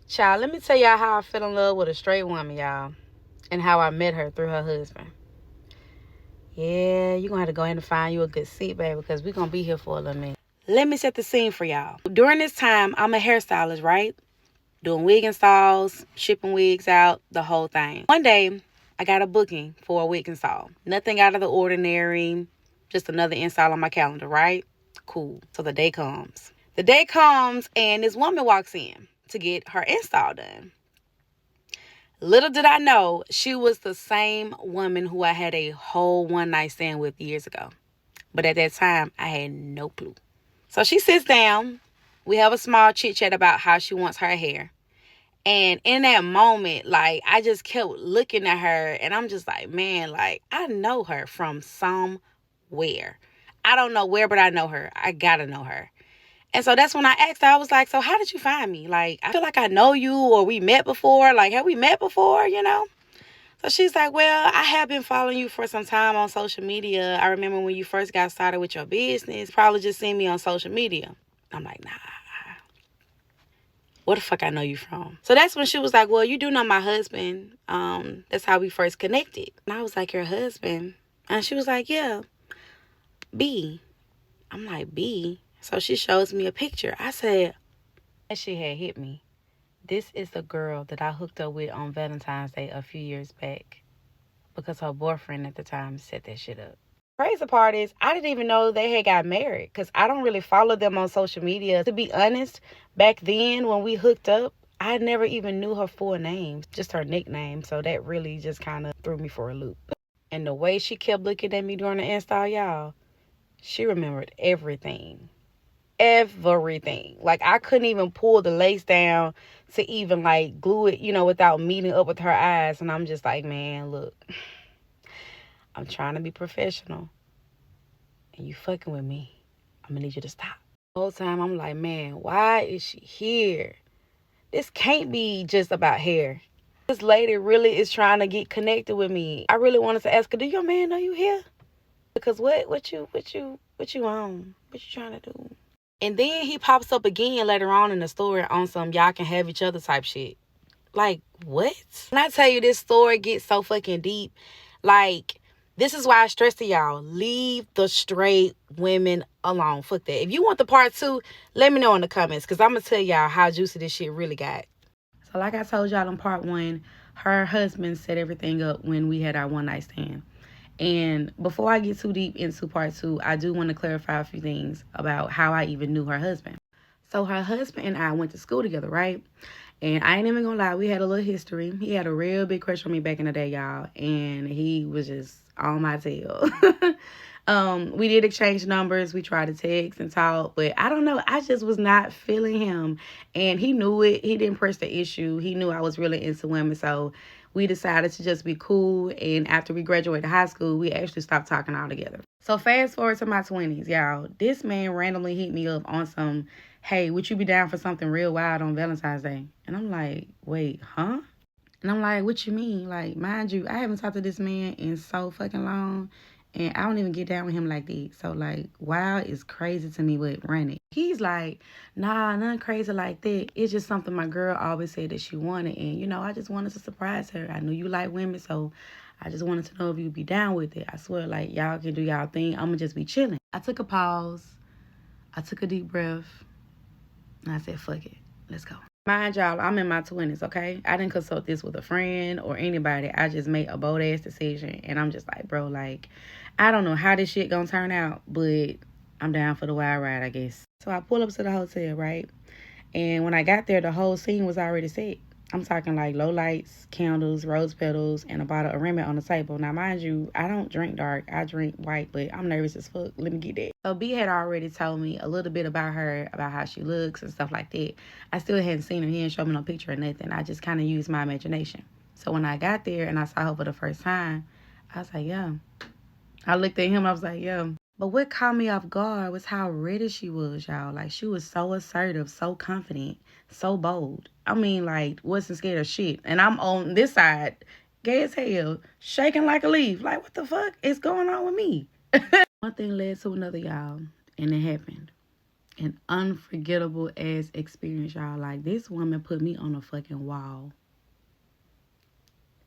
Child, let me tell y'all how I fell in love with a straight woman, y'all. And how I met her through her husband. Yeah, you're going to have to go ahead and find you a good seat, baby, because we're going to be here for a little minute. Let me set the scene for y'all. During this time, I'm a hairstylist, right? Doing wig installs, shipping wigs out, the whole thing. One day, I got a booking for a wig install. Nothing out of the ordinary, just another install on my calendar, right? Cool. So the day comes. The day comes, and this woman walks in to get her install done. Little did I know, she was the same woman who I had a whole one night stand with years ago. But at that time, I had no clue. So she sits down. We have a small chit chat about how she wants her hair. And in that moment, like, I just kept looking at her and I'm just like, man, like, I know her from somewhere. I don't know where, but I know her. I gotta know her. And so that's when I asked her, I was like, so how did you find me? Like, I feel like I know you or we met before. Like, have we met before, you know? So she's like, well, I have been following you for some time on social media. I remember when you first got started with your business, probably just seen me on social media. I'm like, nah, where the fuck I know you from? So that's when she was like, well, you do know my husband. That's how we first connected. And I was like, your husband? And she was like, yeah, B. I'm like, B? So she shows me a picture. I said, that shit had hit me. This is the girl that I hooked up with on Valentine's Day a few years back because her boyfriend at the time set that shit up. Crazy part is, I didn't even know they had got married because I don't really follow them on social media. To be honest, back then when we hooked up, I never even knew her full name, just her nickname. So that really just kind of threw me for a loop. And the way she kept looking at me during the install, y'all, she remembered everything. Everything. Like, I couldn't even pull the lace down to even like glue it, without meeting up with her eyes. And I'm just like, man, look, I'm trying to be professional and you fucking with me. I'm gonna need you to stop. The whole time I'm like, man, why is she here? This can't be just about hair. This lady really is trying to get connected with me. I really wanted to ask her, do your man know you here? Because what you on? What you trying to do? And then he pops up again later on in the story on some y'all can have each other type shit. Like, what? When I tell you this story gets so fucking deep, like, this is why I stress to y'all, leave the straight women alone. Fuck that. If you want the part 2, let me know in the comments, because I'm going to tell y'all how juicy this shit really got. So like I told y'all in part 1, her husband set everything up when we had our one night stand. And before I get too deep into part 2, I do want to clarify a few things about how I even knew her husband. So her husband and I went to school together, right? And I ain't even gonna lie, we had a little history. He had a real big crush on me back in the day, y'all. And he was just on my tail. We did exchange numbers. We tried to text and talk. But I don't know. I just was not feeling him. And he knew it. He didn't press the issue. He knew I was really into women. So we decided to just be cool. And after we graduated high school, we actually stopped talking altogether. So fast forward to my 20s, y'all. This man randomly hit me up on some, hey, would you be down for something real wild on Valentine's Day? And I'm like, wait, huh? And I'm like, what you mean? Like, mind you, I haven't talked to this man in so fucking long. And I don't even get down with him like that. So, like, wild is crazy to me, but run it. He's like, nah, nothing crazy like that. It's just something my girl always said that she wanted. And, I just wanted to surprise her. I knew you like women, so I just wanted to know if you'd be down with it. I swear, like, y'all can do y'all thing. I'm going to just be chilling. I took a pause. I took a deep breath. And I said, fuck it. Let's go. Mind y'all, I'm in my 20s, okay? I didn't consult this with a friend or anybody. I just made a bold-ass decision. And I'm just like, bro, like, I don't know how this shit gonna turn out, but I'm down for the wild ride, I guess. So I pull up to the hotel, right? And when I got there, the whole scene was already set. I'm talking like low lights, candles, rose petals, and a bottle of Remy on the table. Now, mind you, I don't drink dark. I drink white, but I'm nervous as fuck. Let me get that. So B had already told me a little bit about her, about how she looks and stuff like that. I still hadn't seen her. He didn't show me no picture or nothing. I just kind of used my imagination. So when I got there and I saw her for the first time, I was like, yeah. I looked at him and I was like, yeah. But what caught me off guard was how ready she was, y'all. Like, she was so assertive, so confident, so bold. I mean, like, wasn't scared of shit. And I'm on this side, gay as hell, shaking like a leaf. Like, what the fuck is going on with me? One thing led to another, y'all. And it happened. An unforgettable ass experience, y'all. Like, this woman put me on a fucking wall.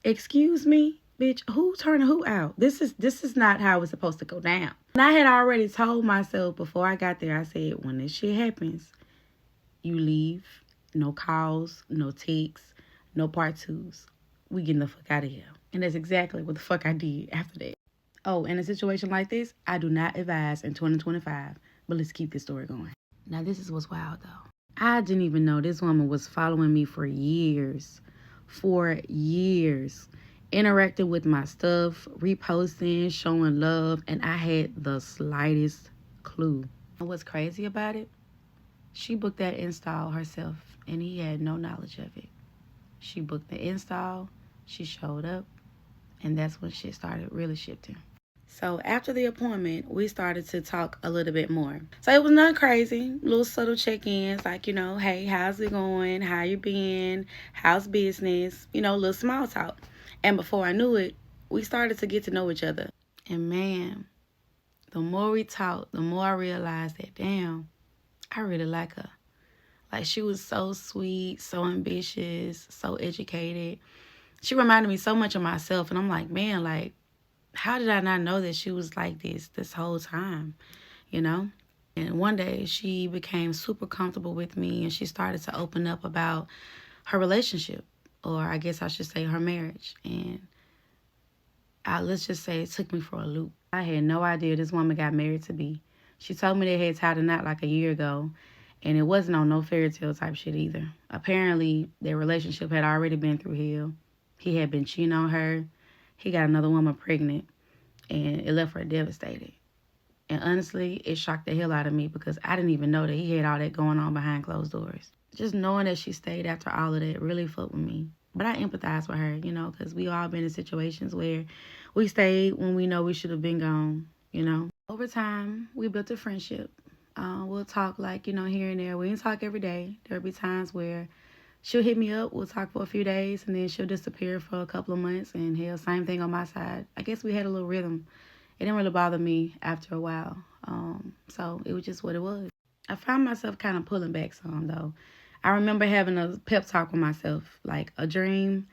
Excuse me, bitch, who turned who out? This is not how it's supposed to go down. And I had already told myself before I got there, I said, when this shit happens, you leave. No calls, no texts, no part twos. We getting the fuck out of here. And that's exactly what the fuck I did after that. Oh, in a situation like this, I do not advise in 2025. But let's keep this story going. Now, this is what's wild, though. I didn't even know this woman was following me for years. For years. Interacting with my stuff, reposting, showing love, and I had the slightest clue. And what's crazy about it? She booked that install herself, and he had no knowledge of it. She booked the install, she showed up, and that's when shit started really shifting. So after the appointment, we started to talk a little bit more. So it was nothing crazy, little subtle check-ins, like, you know, hey, how's it going? How you been? How's business? You know, little small talk. And before I knew it, we started to get to know each other. And man, the more we talked, the more I realized that, damn, I really like her. Like, she was so sweet, so ambitious, so educated. She reminded me so much of myself. And I'm like, man, like, how did I not know that she was like this whole time, you know? And one day she became super comfortable with me and she started to open up about her relationship, or I guess I should say her marriage. And let's just say it took me for a loop. I had no idea this woman got married to be. She told me they had tied a knot like a year ago, and it wasn't on no fairy tale type shit either. Apparently, their relationship had already been through hell. He had been cheating on her. He got another woman pregnant, and it left her devastated. And honestly, it shocked the hell out of me because I didn't even know that he had all that going on behind closed doors. Just knowing that she stayed after all of that really fucked with me. But I empathize with her, you know, because we all been in situations where we stayed when we know we should have been gone, you know. Over time, we built a friendship. We'll talk like, you know, here and there. We didn't talk every day. There'll be times where she'll hit me up, we'll talk for a few days, and then she'll disappear for a couple of months, and hell, same thing on my side. I guess we had a little rhythm. It didn't really bother me after a while. So it was just what it was. I found myself kind of pulling back some, though. I remember having a pep talk with myself, like, a dream,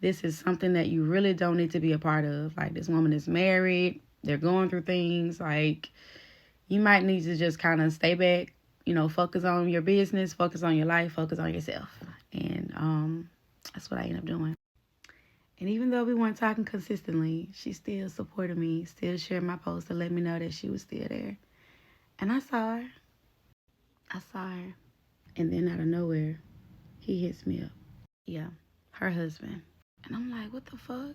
this is something that you really don't need to be a part of. Like, this woman is married, they're going through things, like, you might need to just kind of stay back, you know, focus on your business, focus on your life, focus on yourself. And that's what I ended up doing. And even though we weren't talking consistently, she still supported me, still shared my posts to let me know that she was still there. And I saw her. And then out of nowhere, he hits me up. Yeah, her husband. And I'm like, what the fuck?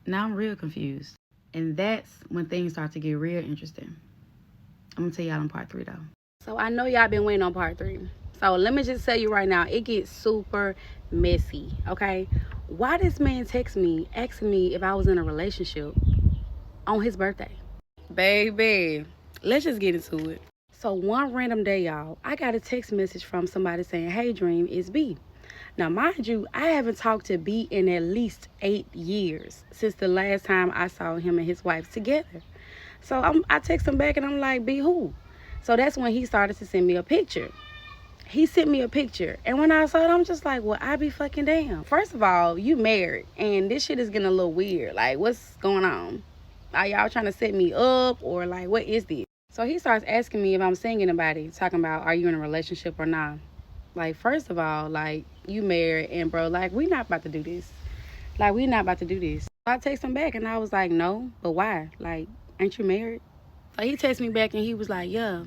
Now I'm real confused. And that's when things start to get real interesting. I'm going to tell y'all in part 3, though. So I know y'all been waiting on part 3. So let me just tell you right now, it gets super messy, okay? Why this man text me asking me if I was in a relationship on his birthday? Baby, let's just get into it. So one random day, y'all, I got a text message from somebody saying, hey, Dream, it's B. Now, mind you, I haven't talked to B in at least 8 years since the last time I saw him and his wife together. So I text him back and I'm like, B, who? So that's when he started to send me a picture. He sent me a picture. And when I saw it, I'm just like, well, I be fucking damn. First of all, you married. And this shit is getting a little weird. Like, what's going on? Are y'all trying to set me up? Or, like, what is this? So he starts asking me if I'm seeing anybody. Talking about, are you in a relationship or not? Like, first of all, like, you married. And, bro, like, we not about to do this. Like, we not about to do this. So I text him back. And I was like, no. But why? Like, ain't you married? So he texted me back. And he was like, yeah.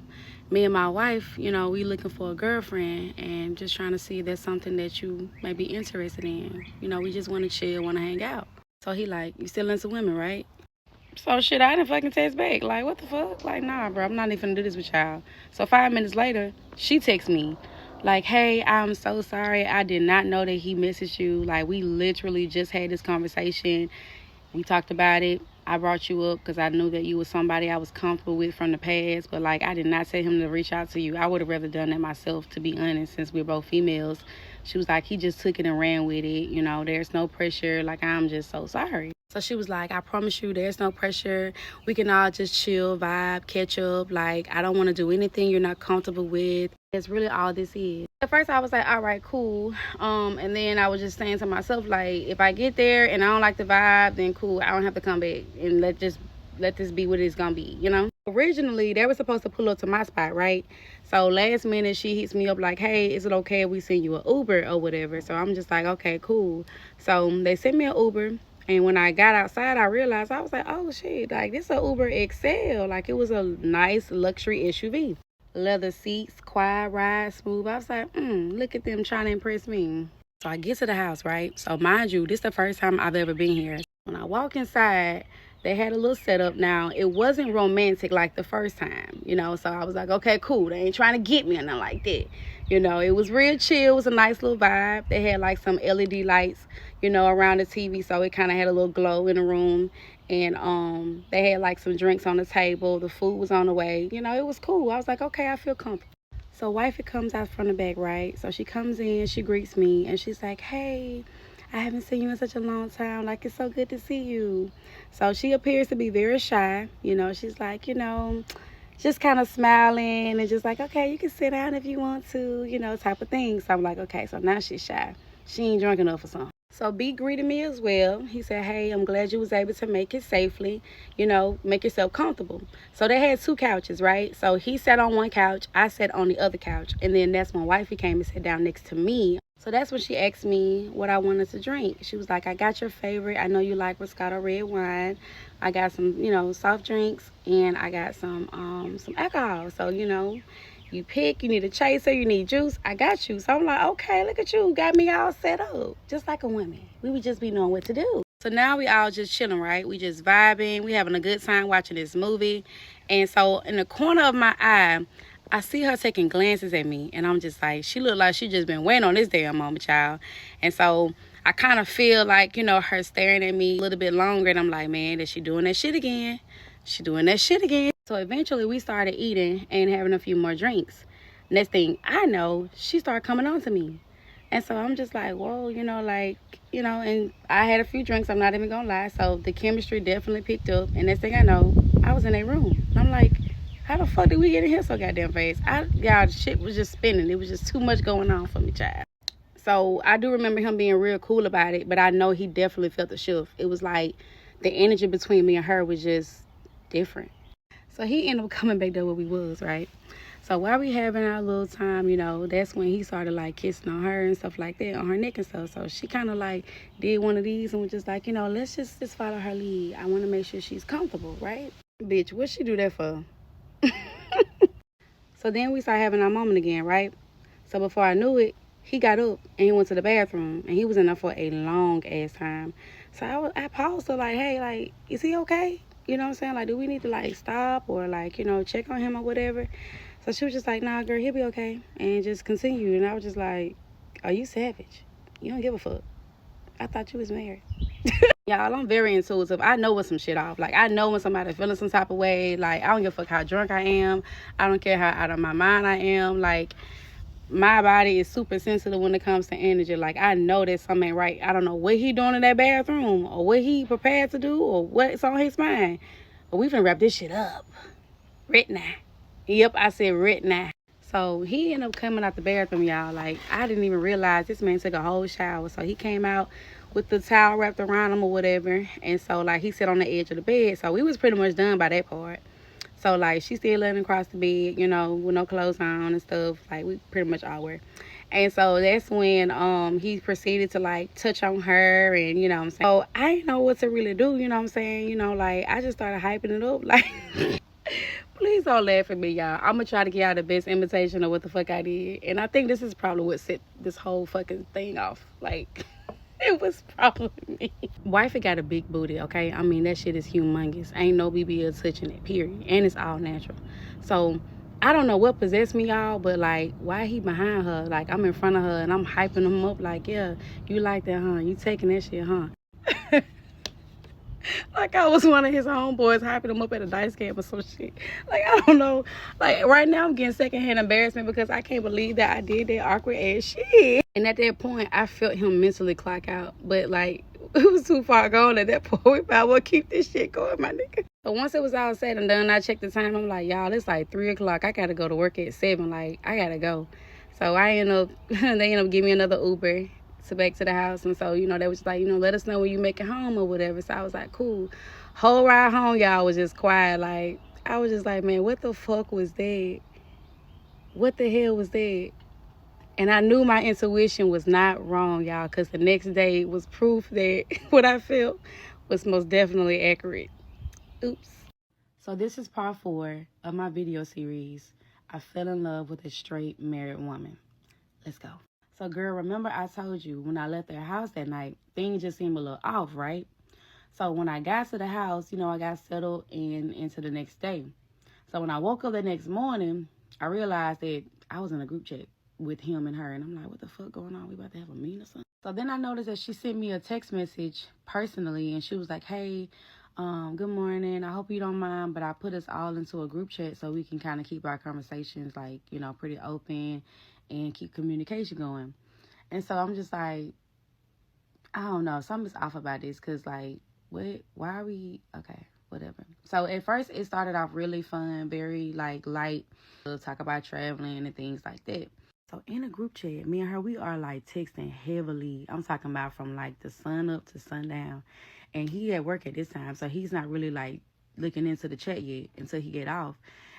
Me and my wife, you know, we looking for a girlfriend and just trying to see if there's something that you may be interested in. You know, we just want to chill, want to hang out. So he like, you still into women, right? So shit, I didn't fucking text back. Like, what the fuck? Like, nah, bro, I'm not even gonna do this with y'all. So 5 minutes later, she texts me. Like, hey, I'm so sorry. I did not know that he messaged you. Like, we literally just had this conversation. We talked about it. I brought you up because I knew that you was somebody I was comfortable with from the past. But, like, I did not tell him to reach out to you. I would have rather done that myself, to be honest, since we're both females. She was like, he just took it and ran with it. You know, there's no pressure. Like, I'm just so sorry. So she was like, I promise you, there's no pressure. We can all just chill, vibe, catch up. Like, I don't want to do anything you're not comfortable with. That's really all this is. At first, I was like, all right, cool. And then I was just saying to myself, like, if I get there and I don't like the vibe, then cool. I don't have to come back and let this be what it's gonna be, you know? Originally, they were supposed to pull up to my spot, right? So last minute, she hits me up like, hey, is it okay if we send you an Uber or whatever? So I'm just like, okay, cool. So they sent me an Uber. And when I got outside, I realized, I was like, oh shit, like this a Uber XL. Like it was a nice luxury SUV. Leather seats, quiet ride, smooth. I was like, look at them trying to impress me. So I get to the house, right? So mind you, this is the first time I've ever been here. When I walk inside, they had a little setup. Now, it wasn't romantic like the first time, you know? So I was like, okay, cool. They ain't trying to get me or nothing like that. You know, it was real chill. It was a nice little vibe. They had like some LED lights, you know, around the TV. So it kind of had a little glow in the room. And they had like some drinks on the table. The food was on the way. You know, it was cool. I was like, okay, I feel comfortable. So wifey comes out from the back, right? So she comes in, she greets me, and she's like, hey, I haven't seen you in such a long time. Like, it's so good to see you. So she appears to be very shy. You know, she's like, you know, just kind of smiling and just like, okay, you can sit down if you want to, you know, type of thing. So I'm like, okay, so now she's shy. She ain't drunk enough or something. So B greeted me as well. He said, hey, I'm glad you was able to make it safely, you know, make yourself comfortable. So they had 2 couches, right? So he sat on one couch, I sat on the other couch. And then that's when wifey came and sat down next to me. So that's when she asked me what I wanted to drink. She was like, I got your favorite. I know you like Moscato red wine. I got some, you know, soft drinks, and I got some alcohol. So, you know, you pick, you need a chaser, you need juice, I got you. So I'm like, okay, look at you, got me all set up. Just like a woman. We would just be knowing what to do. So now we all just chilling, right? We just vibing. We having a good time watching this movie. And so in the corner of my eye, I see her taking glances at me, and I'm just like, she looked like she just been waiting on this damn moment, child. And so I kind of feel like, you know, her staring at me a little bit longer, and I'm like, man, is she doing that shit again? She doing that shit again. So eventually we started eating and having a few more drinks. Next thing I know, she started coming on to me. And so I'm just like, whoa, you know, like, you know, and I had a few drinks, I'm not even gonna lie. So the chemistry definitely picked up. And next thing I know, I was in a room. I'm like, how the fuck did we get in here so goddamn fast? Y'all, the shit was just spinning. It was just too much going on for me, child. So I do remember him being real cool about it, but I know he definitely felt the shift. It was like the energy between me and her was just different. So he ended up coming back there where we was, right? So while we having our little time, you know, that's when he started like kissing on her and stuff like that, on her neck and stuff. So she kind of like did one of these and was just like, you know, let's just follow her lead. I want to make sure she's comfortable, right? Bitch, what she do that for? So then we started having our moment again, right? So before I knew it, he got up and he went to the bathroom, and he was in there for a long ass time. So I paused her like, hey, like, is he okay? You know what I'm saying? Like, do we need to like stop or like, you know, check on him or whatever? So she was just like, nah, girl, he'll be okay. And just continue. And I was just like, are you savage? You don't give a fuck. I thought you was married. Y'all, I'm very intuitive. I know when some shit off. Like, I know when somebody's feeling some type of way. Like, I don't give a fuck how drunk I am. I don't care how out of my mind I am. Like, my body is super sensitive when it comes to energy. Like, I know that something ain't right. I don't know what he doing in that bathroom or what he prepared to do or what's on his mind. But we finna wrap this shit up. Right now. Yep, I said right now. So he ended up coming out the bathroom, y'all. Like, I didn't even realize this man took a whole shower. So he came out with the towel wrapped around him or whatever. And so, like, he sat on the edge of the bed. So we was pretty much done by that part. So, like, she still letting him across the bed, you know, with no clothes on and stuff. Like, we pretty much all were. And so that's when he proceeded to, like, touch on her and, you know what I'm saying. So I didn't know what to really do, you know what I'm saying. You know, like, I just started hyping it up. Like, please don't laugh at me, y'all. I'm going to try to get y'all the best imitation of what the fuck I did. And I think this is probably what set this whole fucking thing off. Like, it was probably me. Wifey got a big booty, okay? I mean, that shit is humongous. Ain't no BBL touching it, period. And it's all natural. So, I don't know what possessed me, y'all, but, like, why he behind her? Like, I'm in front of her, and I'm hyping him up like, yeah, you like that, huh? You taking that shit, huh? Like I was one of his homeboys hyping him up at a dice game or some shit. Like, I don't know. Like, right now I'm getting secondhand embarrassment because I can't believe that I did that awkward ass shit. And at that point, I felt him mentally clock out. But, like, it was too far gone at that point. We might well keep this shit going, my nigga. So once it was all said and done, I checked the time. I'm like, y'all, it's like 3 o'clock. I got to go to work at 7. Like, I got to go. So they end up giving me another Uber to back to the house. And so, you know, they was like, you know, let us know when you make it home or whatever. So I was like, cool. Whole ride home, y'all, was just quiet. Like, I was just like, man, what the fuck was that? What the hell was that? And I knew my intuition was not wrong, y'all, because the next day was proof that what I felt was most definitely accurate. Oops. So this is part 4 of my video series. I fell in love with a straight married woman. Let's go. So, girl, remember I told you when I left their house that night, things just seemed a little off, right? So when I got to the house, you know, I got settled into the next day. So when I woke up the next morning, I realized that I was in a group chat with him and her. And I'm like, what the fuck going on? We about to have a meeting or something? So then I noticed that she sent me a text message personally. And she was like, hey, good morning. I hope you don't mind, but I put us all into a group chat so we can kind of keep our conversations, like, you know, pretty open and keep communication going. And so I'm just like, I don't know. Something's off about this because, like, what? Why are we? Okay, whatever. So at first it started off really fun, very, like, light. We'll talk about traveling and things like that. So in a group chat, me and her, we are, like, texting heavily. I'm talking about from, like, the sun up to sundown. And he at work at this time, so he's not really, like, looking into the chat yet until he get off.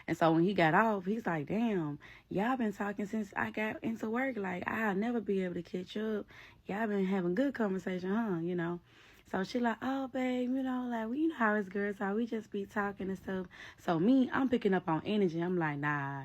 And so when he got off, he's like, damn, y'all been talking since I got into work. Like, I'll never be able to catch up. Y'all been having good conversation, huh? You know? So she like, oh, babe, you know, like, well, you know how it's girls are. We just be talking and stuff. So me, I'm picking up on energy. I'm like, nah,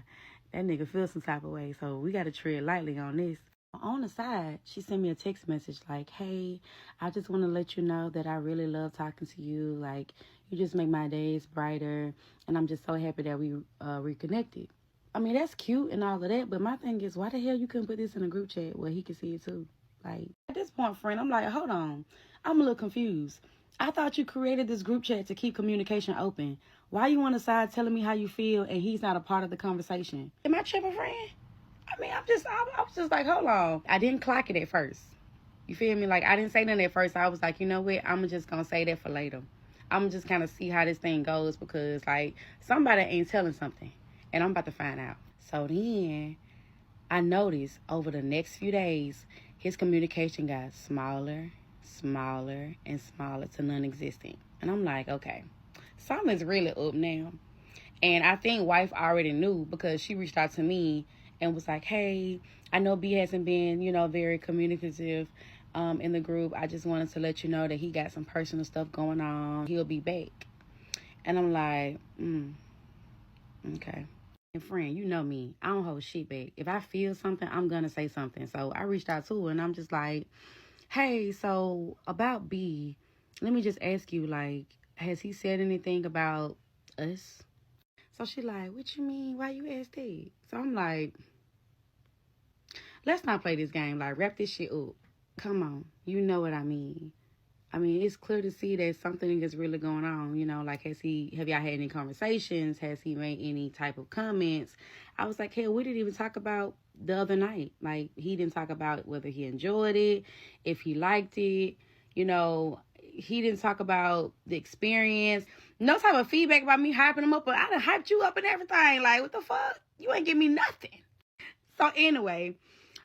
that nigga feels some type of way. So we got to tread lightly on this. On the side, she sent me a text message like, hey, I just want to let you know that I really love talking to you. Like, you just make my days brighter. And I'm just so happy that we reconnected. I mean, that's cute and all of that. But my thing is, why the hell you couldn't put this in a group chat where he could see it too? Like, at this point, friend, I'm like, hold on. I'm a little confused. I thought you created this group chat to keep communication open. Why you on the side telling me how you feel and he's not a part of the conversation? Am I tripping, friend? I mean, I was just like, hold on. I didn't clock it at first. You feel me? Like, I didn't say nothing at first. I was like, you know what? I'm just going to say that for later. I'm just kind of see how this thing goes because, like, somebody ain't telling something. And I'm about to find out. So then I noticed over the next few days, his communication got smaller, and smaller to non-existent. And I'm like, okay, something's really up now. And I think wife already knew because she reached out to me and was like, hey, I know B hasn't been, you know, very communicative in the group. I just wanted to let you know that he got some personal stuff going on. He'll be back. And I'm like, okay. And friend, you know me. I don't hold shit back. If I feel something, I'm going to say something. So I reached out to her and I'm just like, hey, so about B, let me just ask you, like, has he said anything about us? So she like, what you mean? Why you ask that? So I'm like, let's not play this game. Like, wrap this shit up. Come on. You know what I mean. I mean, it's clear to see that something is really going on. You know, like, have y'all had any conversations? Has he made any type of comments? I was like, hell, we didn't even talk about the other night. Like, he didn't talk about whether he enjoyed it, if he liked it. You know, he didn't talk about the experience. No type of feedback about me hyping him up, but I done hyped you up and everything. Like, what the fuck? You ain't give me nothing. So anyway,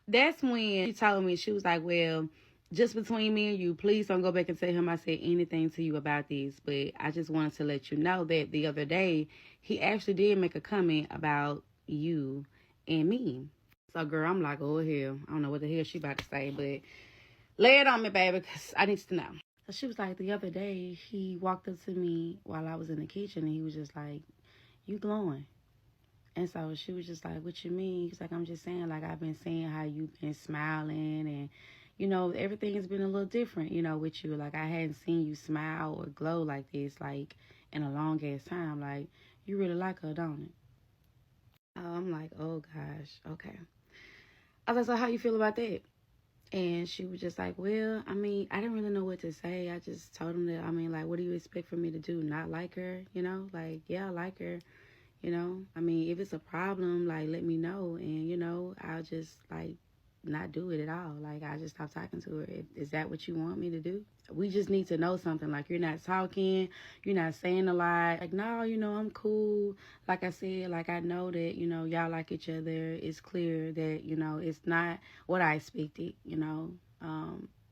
that's when she told me, she was like, well, just between me and you, please don't go back and tell him I said anything to you about this. But I just wanted to let you know that the other day, he actually did make a comment about you and me. So, girl, I'm like, oh, hell. I don't know what the hell she about to say, but lay it on me, baby, because I need to know. So she was like, the other day, he walked up to me while I was in the kitchen, and he was just like, you glowing. And so she was just like, what you mean? He's like, I'm just saying, like, I've been seeing how you've been smiling and, you know, everything has been a little different, you know, with you. Like, I hadn't seen you smile or glow like this, like, in a long ass time. Like, you really like her, don't it? Oh, I'm like, oh, gosh, okay. I was like, so how you feel about that? And she was just like, well, I mean, I didn't really know what to say. I just told him that, I mean, like, what do you expect for me to do? Not like her, you know? Like, yeah, I like her, you know? I mean, if it's a problem, like, let me know. And, you know, I'll just, like, not do it at all. Like, I just stopped talking to her. Is that what you want me to do? We just need to know something. Like, you're not talking, you're not saying a lot. Like, no, I'm cool. Like I said, like, I know that, y'all like each other. It's clear that, it's not what I expected,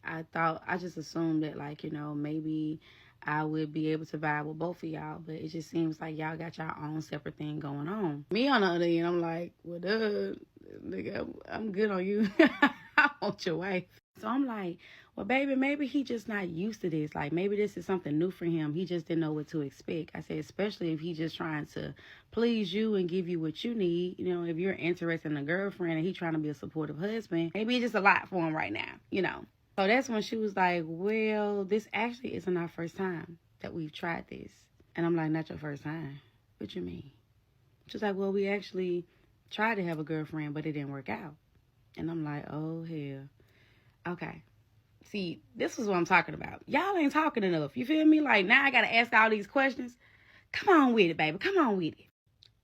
I just assumed that, like, maybe I would be able to vibe with both of y'all, but it just seems like y'all got your own separate thing going on. Me, on the other end, I'm like, well, nigga, I'm good on you. I want your wife. So I'm like, well, baby, maybe he just not used to this. Like, maybe this is something new for him. He just didn't know what to expect. I said, especially if he's just trying to please you and give you what you need. If you're interested in a girlfriend and he's trying to be a supportive husband, maybe it's just a lot for him right now, So that's when she was like, well, this actually isn't our first time that we've tried this. And I'm like, not your first time. What you mean? She's like, well, we actually tried to have a girlfriend, but it didn't work out. And I'm like, oh, hell. Okay. See, this is what I'm talking about. Y'all ain't talking enough. You feel me? Like, now I got to ask all these questions. Come on with it, baby. Come on with it.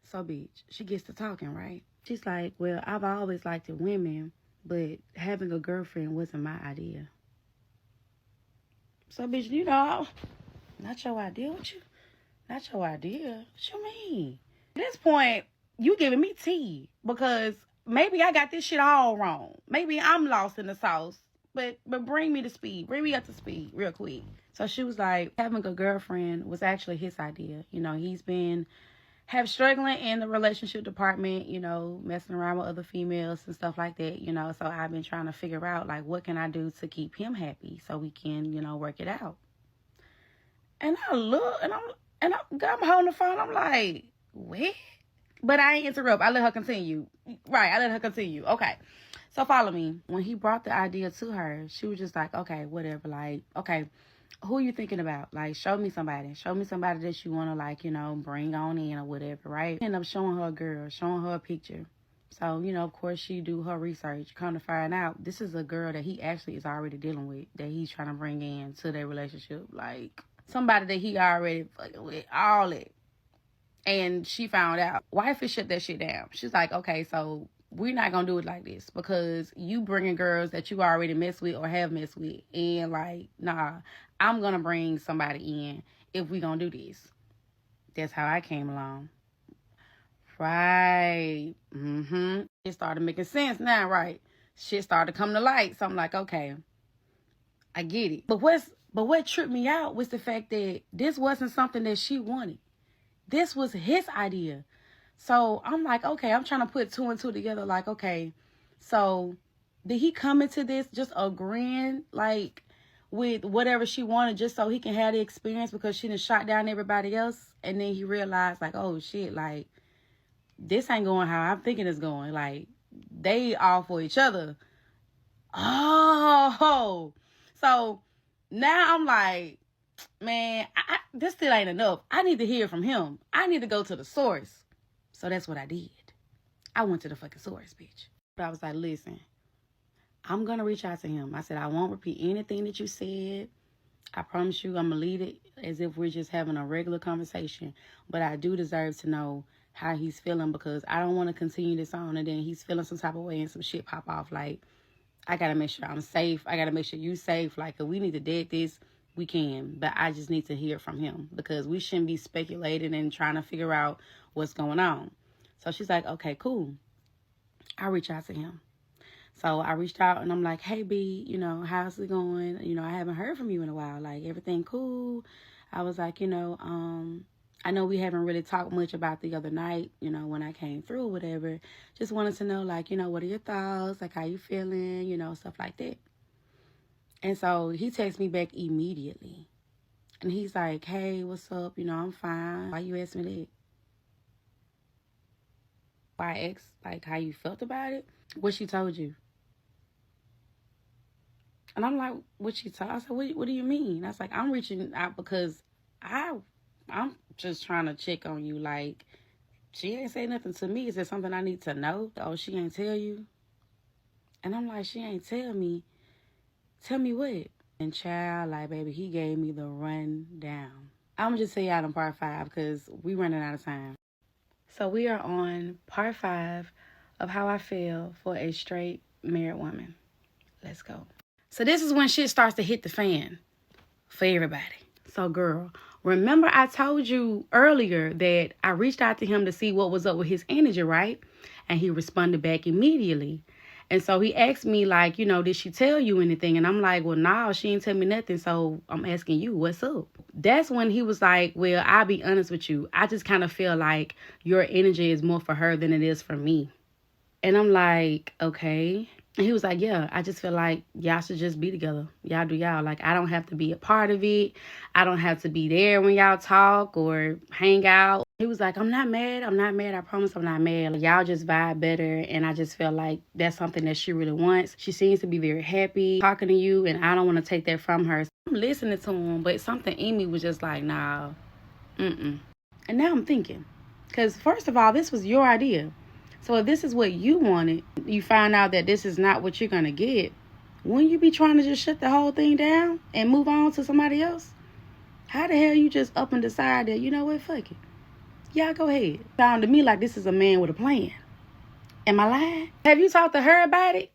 So, bitch, she gets to talking, right? She's like, well, I've always liked the women, but having a girlfriend wasn't my idea. So, bitch, not your idea. What you? Not your idea. What you mean? At this point, you giving me tea because maybe I got this shit all wrong. Maybe I'm lost in the sauce. But bring me to speed. Bring me up to speed real quick. So she was like, having a girlfriend was actually his idea. He's been struggling in the relationship department, messing around with other females and stuff like that, So I've been trying to figure out, like, what can I do to keep him happy so we can, work it out. And I look, and I'm holding the phone. I'm like, what? But I ain't interrupt. I let her continue. Right, I let her continue. Okay. So follow me. When he brought the idea to her, she was just like, okay, whatever. Like, okay, who are you thinking about? Like, show me somebody. Show me somebody that you want to, like, bring on in or whatever, right? End up showing her a girl, showing her a picture. So, of course, she do her research. Come to find out, this is a girl that he actually is already dealing with, that he's trying to bring in to their relationship. Like, somebody that he already fucking with, all it. And she found out. Wife shut that shit down. She's like, okay, so we're not going to do it like this because you bringing girls that you already messed with or have messed with. And like, nah, I'm going to bring somebody in if we going to do this. That's how I came along. Right. It started making sense now, right? Shit started coming to light. So I'm like, okay, I get it. But what tripped me out was the fact that this wasn't something that she wanted. This was his idea. So I'm like, okay, I'm trying to put two and two together. Like, okay, so did he come into this just agreeing, like, with whatever she wanted just so he can have the experience because she done shot down everybody else? And then he realized, like, oh, shit, like, this ain't going how I'm thinking it's going. Like, they all for each other. Oh, so now I'm like, man, this still ain't enough. I need to hear from him. I need to go to the source. So that's what I did. I went to the fucking source, bitch. But I was like, listen, I'm going to reach out to him. I said, I won't repeat anything that you said. I promise you I'm going to leave it as if we're just having a regular conversation. But I do deserve to know how he's feeling because I don't want to continue this on and then he's feeling some type of way and some shit pop off. Like, I got to make sure I'm safe. I got to make sure you safe. Like, if we need to dead this, we can. But I just need to hear from him because we shouldn't be speculating and trying to figure out what's going on. So she's like, okay, cool. I'll reach out to him. So I reached out and I'm like, hey, B, how's it going? I haven't heard from you in a while. Like, everything cool? I was like, I know we haven't really talked much about the other night, when I came through or whatever. Just wanted to know, like, what are your thoughts? Like, how you feeling? Stuff like that. And so he texts me back immediately. And he's like, hey, what's up? I'm fine. Why you ask me that? Why I asked, like, how you felt about it? What she told you? And I'm like, what she told? I said, what do you mean? I was like, I'm reaching out because I'm just trying to check on you. Like, she ain't say nothing to me. Is there something I need to know? Oh, she ain't tell you? And I'm like, she ain't tell me. Tell me what? And child, like, baby, he gave me the rundown. I'm just say out on part 5 because we running out of time. So we are on part 5 of how I feel for a straight married woman. Let's go. So this is when shit starts to hit the fan for everybody. So girl, remember I told you earlier that I reached out to him to see what was up with his energy, right? And he responded back immediately. And so he asked me, like, you know, did she tell you anything? And I'm like, well, no, she didn't tell me nothing. So I'm asking you, what's up? That's when he was like, well, I'll be honest with you. I just kind of feel like your energy is more for her than it is for me. And I'm like, okay. And he was like, yeah, I just feel like y'all should just be together. Y'all do y'all. Like, I don't have to be a part of it. I don't have to be there when y'all talk or hang out. He was like, I'm not mad. I'm not mad. I promise I'm not mad. Like, y'all just vibe better. And I just feel like that's something that she really wants. She seems to be very happy talking to you. And I don't want to take that from her. So I'm listening to him. But something in me was just like, nah, mm-mm. And now I'm thinking. Because first of all, this was your idea. So if this is what you wanted, you find out that this is not what you're going to get, wouldn't you be trying to just shut the whole thing down and move on to somebody else? How the hell you just up and decide that, you know what, fuck it. Y'all go ahead. Sound to me like this is a man with a plan. Am I lying? Have you talked to her about it?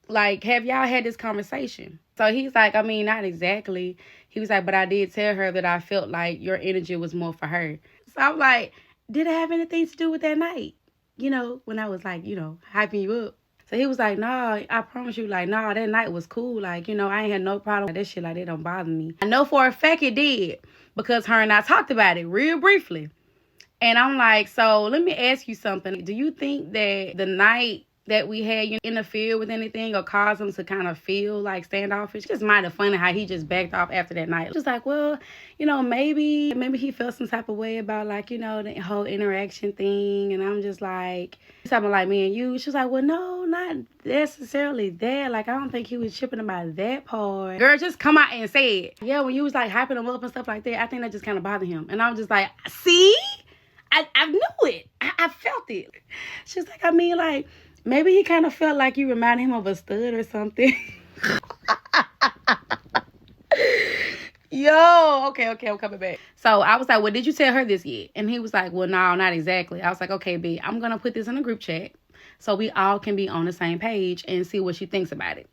Like, have y'all had this conversation? So he's like, I mean, not exactly. He was like, but I did tell her that I felt like your energy was more for her. So I'm like, did it have anything to do with that night? You know, when I was like, you know, hyping you up. So he was like, nah, I promise you, like, nah, that night was cool. Like, you know, I ain't had no problem with that shit. Like, that don't bother me. I know for a fact it did because her and I talked about it real briefly. And I'm like, so let me ask you something. Do you think that the night that we had you interfere with anything or cause him to kind of feel like standoffish? It's just might have funny how he just backed off after that night. Just like, well, you know, maybe he felt some type of way about, like, you know, the whole interaction thing. And I'm just like, something like me and you. She was like, well, no, not necessarily that. Like, I don't think he was tripping about that part. Girl, just come out and say it. Yeah, when you was like hyping him up and stuff like that, I think that just kind of bothered him. And I'm just like, see? I knew it. I felt it. She's like, I mean, like, maybe he kind of felt like you reminded him of a stud or something. Yo, okay, I'm coming back. So I was like, well, did you tell her this yet? And he was like, well, no, not exactly. I was like, okay, B, I'm going to put this in a group chat so we all can be on the same page and see what she thinks about it.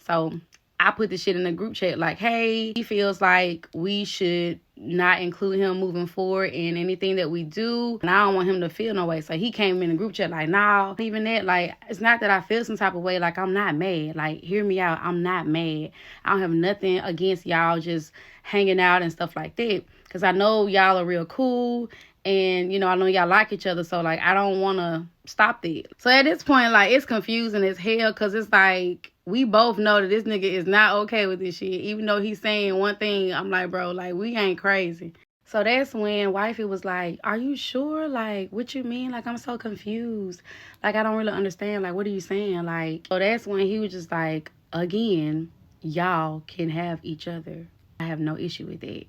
So I put this shit in the group chat like, hey, he feels like we should not include him moving forward in anything that we do. And I don't want him to feel no way. So he came in the group chat like, nah, even that, like, it's not that I feel some type of way. Like, I'm not mad. Like, hear me out. I'm not mad. I don't have nothing against y'all just hanging out and stuff like that. Because I know y'all are real cool. And, you know, I know y'all like each other. So, like, I don't want to stop that. So at this point, like, it's confusing as hell. Because it's like, we both know that this nigga is not okay with this shit. Even though he's saying one thing, I'm like, bro, like, we ain't crazy. So that's when wifey was like, are you sure? Like, what you mean? Like, I'm so confused. Like, I don't really understand. Like, what are you saying? Like, so that's when he was just like, again, y'all can have each other. I have no issue with it.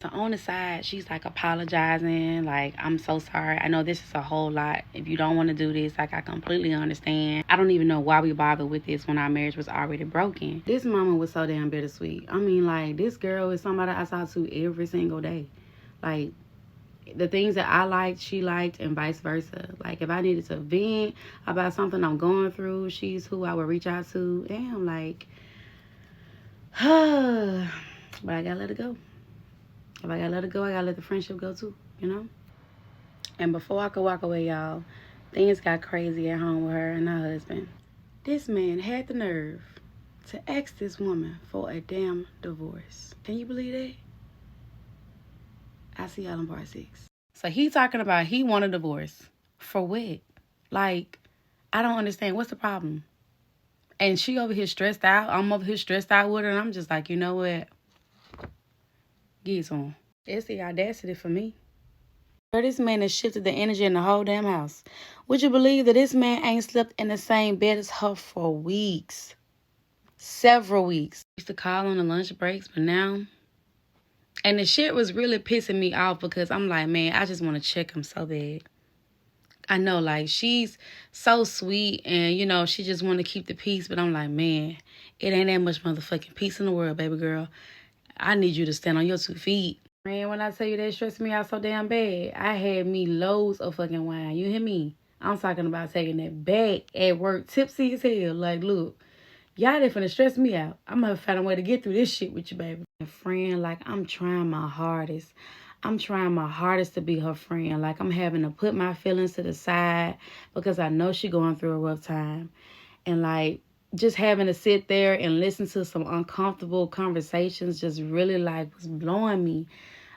So on the side, she's like apologizing, like, I'm so sorry. I know this is a whole lot. If you don't want to do this, like, I completely understand. I don't even know why we bothered with this when our marriage was already broken. This moment was so damn bittersweet. I mean, like, this girl is somebody I talk to every single day. Like, the things that I liked, she liked, and vice versa. Like, if I needed to vent about something I'm going through, she's who I would reach out to. Damn, like, but I gotta let it go. If I gotta let it go, I gotta let the friendship go too, you know? And before I could walk away, y'all, things got crazy at home with her and her husband. This man had the nerve to ask this woman for a damn divorce. Can you believe that? I see y'all in part 6. So he talking about he want a divorce. For what? Like, I don't understand. What's the problem? And she over here stressed out. I'm over here stressed out with her. And I'm just like, you know what? Give it to him. It's the audacity for me. This man has shifted the energy in the whole damn house. Would you believe that this man ain't slept in the same bed as her for weeks? Several weeks. Used to call on the lunch breaks, but now... And the shit was really pissing me off because I'm like, man, I just want to check him so bad. I know, like, she's so sweet and, you know, she just want to keep the peace. But I'm like, man, it ain't that much motherfucking peace in the world, baby girl. I need you to stand on your 2 feet. Man, when I tell you that stressed me out so damn bad, I had me loads of fucking wine. You hear me? I'm talking about taking it back at work, tipsy as hell. Like, look, y'all they finna stress me out. I'm gonna find a way to get through this shit with you, baby. A friend, like, I'm trying my hardest. I'm trying my hardest to be her friend. Like, I'm having to put my feelings to the side because I know she going through a rough time. And, like, just having to sit there and listen to some uncomfortable conversations just really, like, was blowing me.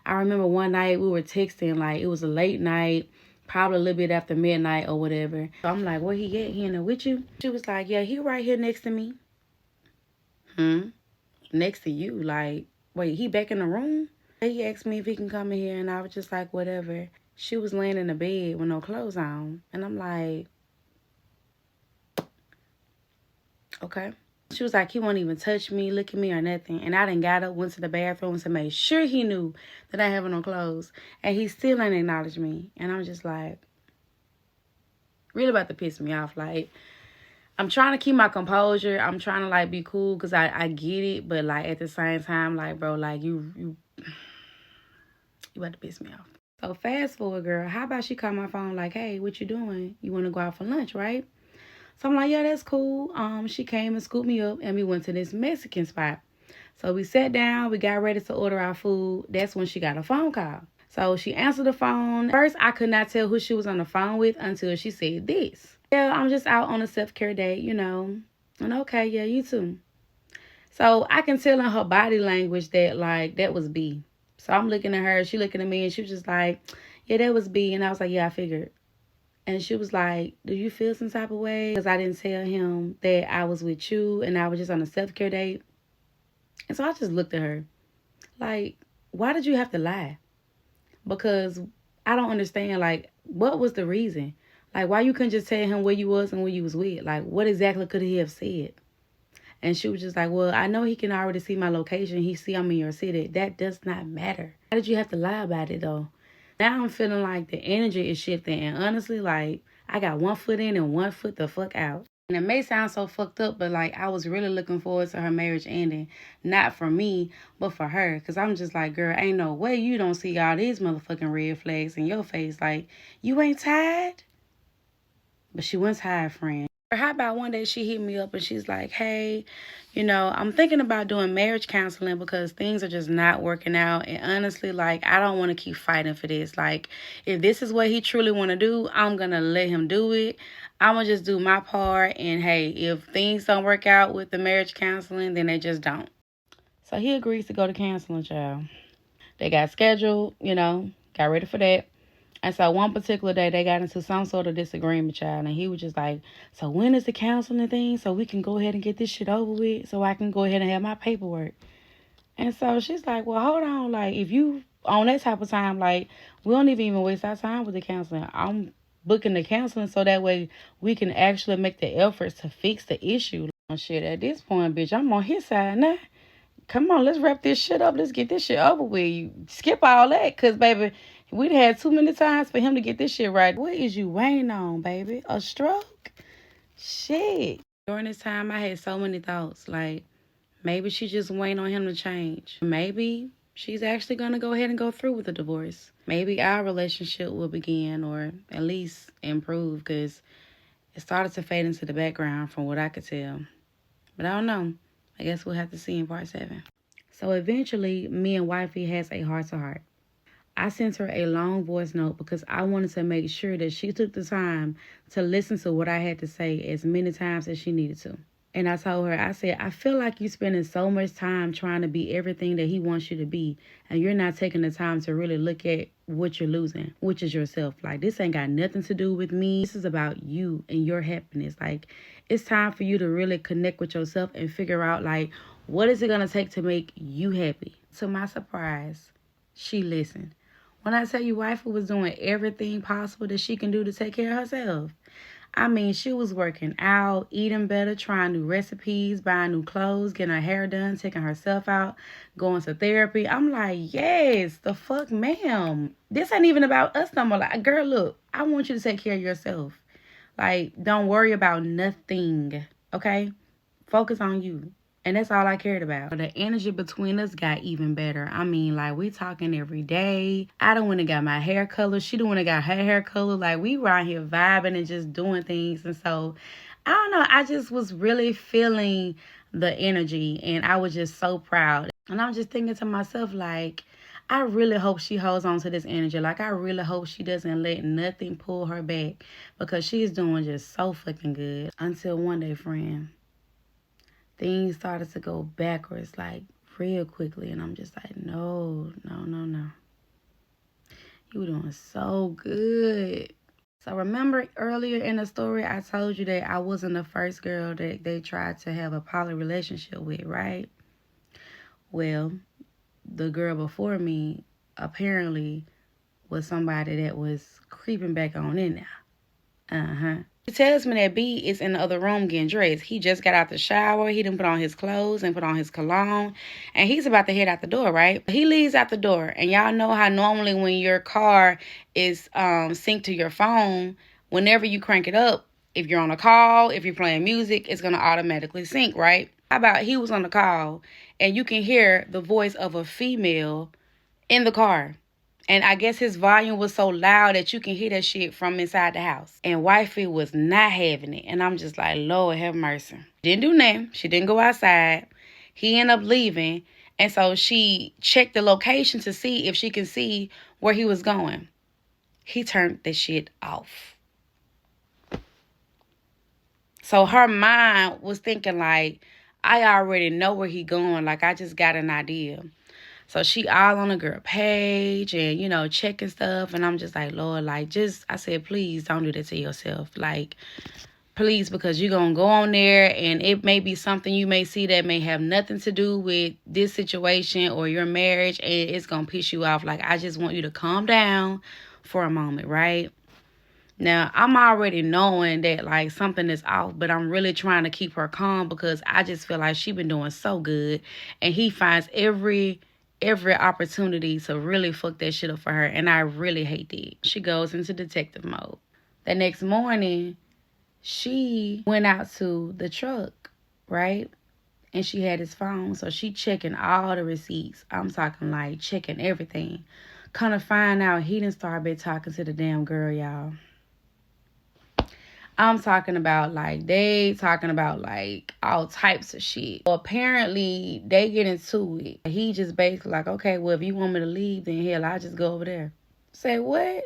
I remember one night we were texting, like, it was a late night, probably a little bit after midnight or whatever. So I'm like, where he at? He in there with you? She was like, yeah, he right here next to me. Next to you? Like, wait, he back in the room? He asked me if he can come in here, and I was just like, whatever. She was laying in the bed with no clothes on. And I'm like, okay. She was like, he won't even touch me, look at me, or nothing. And I done got up, went to the bathroom to make sure he knew that I have no clothes. And he still ain't acknowledged me. And I'm just like, really about to piss me off. Like, I'm trying to keep my composure. I'm trying to, like, be cool because I get it. But, like, at the same time, like, bro, like, you about to piss me off. So, fast forward, girl. How about she call my phone like, hey, what you doing? You want to go out for lunch, right? So I'm like, yeah, that's cool. She came and scooped me up and we went to this Mexican spot. So we sat down, we got ready to order our food. That's when she got a phone call. So she answered the phone. First, I could not tell who she was on the phone with until she said this. Yeah, I'm just out on a self-care date, you know. And okay, yeah, you too. So I can tell in her body language that, like, that was B. So I'm looking at her, she looking at me, and she was just like, yeah, that was B. And I was like, yeah, I figured. And she was like, do you feel some type of way? Because I didn't tell him that I was with you and I was just on a self-care date. And so I just looked at her like, why did you have to lie? Because I don't understand, like, what was the reason? Like, why you couldn't just tell him where you was and where you was with? Like, what exactly could he have said? And she was just like, well, I know he can already see my location. He see I'm in your city. That does not matter. Why did you have to lie about it, though? Now I'm feeling like the energy is shifting. And honestly, like, I got 1 foot in and 1 foot the fuck out. And it may sound so fucked up, but, like, I was really looking forward to her marriage ending. Not for me, but for her. Because I'm just like, girl, ain't no way you don't see all these motherfucking red flags in your face. Like, you ain't tired? But she was tired, friend. How about one day she hit me up and she's like, hey, you know, I'm thinking about doing marriage counseling because things are just not working out. And honestly, like, I don't want to keep fighting for this. Like, if this is what he truly want to do, I'm going to let him do it. I'm going to just do my part. And hey, if things don't work out with the marriage counseling, then they just don't. So he agrees to go to counseling, child. They got scheduled, you know, got ready for that. And so one particular day, they got into some sort of disagreement, child. And he was just like, so when is the counseling thing so we can go ahead and get this shit over with so I can go ahead and have my paperwork? And so she's like, well, hold on. Like, if you on that type of time, like, we don't even waste our time with the counseling. I'm booking the counseling so that way we can actually make the efforts to fix the issue. Shit, at this point, bitch, I'm on his side now. Come on, let's wrap this shit up. Let's get this shit over with. You skip all that, because, baby, we'd had too many times for him to get this shit right. What is you weighing on, baby? A stroke? Shit. During this time, I had so many thoughts. Like, maybe she just waiting on him to change. Maybe she's actually going to go ahead and go through with the divorce. Maybe our relationship will begin or at least improve, because it started to fade into the background from what I could tell. But I don't know. I guess we'll have to see in part 7. So eventually, me and wifey has a heart-to-heart. I sent her a long voice note because I wanted to make sure that she took the time to listen to what I had to say as many times as she needed to. And I told her, I said, I feel like you're spending so much time trying to be everything that he wants you to be, and you're not taking the time to really look at what you're losing, which is yourself. Like, this ain't got nothing to do with me. This is about you and your happiness. Like, it's time for you to really connect with yourself and figure out, like, what is it going to take to make you happy? To my surprise, she listened. When I tell you, wifey was doing everything possible that she can do to take care of herself. I mean, she was working out, eating better, trying new recipes, buying new clothes, getting her hair done, taking herself out, going to therapy. I'm like, yes, the fuck, ma'am. This ain't even about us no more. Like, girl, look, I want you to take care of yourself. Like, don't worry about nothing, okay? Focus on you. And that's all I cared about. The energy between us got even better. I mean, like, we talking every day. I don't want to got my hair color. She don't want to got her hair color. Like, we were out here vibing and just doing things. And so, I don't know. I just was really feeling the energy. And I was just so proud. And I'm just thinking to myself, like, I really hope she holds on to this energy. Like, I really hope she doesn't let nothing pull her back. Because she's doing just so fucking good. Until one day, friend, things started to go backwards, like, real quickly. And I'm just like, no. You were doing so good. So remember earlier in the story, I told you that I wasn't the first girl that they tried to have a poly relationship with, right? Well, the girl before me apparently was somebody that was creeping back on in there. He tells me that B is in the other room getting dressed. He just got out the shower. He done put on his clothes and put on his cologne. And he's about to head out the door, right? He leaves out the door. And y'all know how normally when your car is synced to your phone, whenever you crank it up, if you're on a call, if you're playing music, it's going to automatically sync, right? How about he was on the call and you can hear the voice of a female in the car. And I guess his volume was so loud that you can hear that shit from inside the house. And wifey was not having it. And I'm just like, Lord have mercy. Didn't do nothing. She didn't go outside. He ended up leaving. And so she checked the location to see if she can see where he was going. He turned the shit off. So her mind was thinking like, I already know where he going. Like, I just got an idea. So she all on the girl page and, you know, checking stuff. And I'm just like, Lord, like, I said, please don't do that to yourself. Like, please, because you're going to go on there and it may be something you may see that may have nothing to do with this situation or your marriage. And it's going to piss you off. Like, I just want you to calm down for a moment, right? Now, I'm already knowing that, like, something is off, but I'm really trying to keep her calm because I just feel like she been doing so good. And he finds every opportunity to really fuck that shit up for her. And I really hate that. She goes into detective mode. The next morning, she went out to the truck, right? And she had his phone. So she checking all the receipts. I'm talking like checking everything. Kind of find out he didn't start by talking to the damn girl, y'all. I'm talking about like all types of shit. Well, apparently they get into it. He just basically like, okay, well, if you want me to leave, then hell, I'll just go over there. Say what?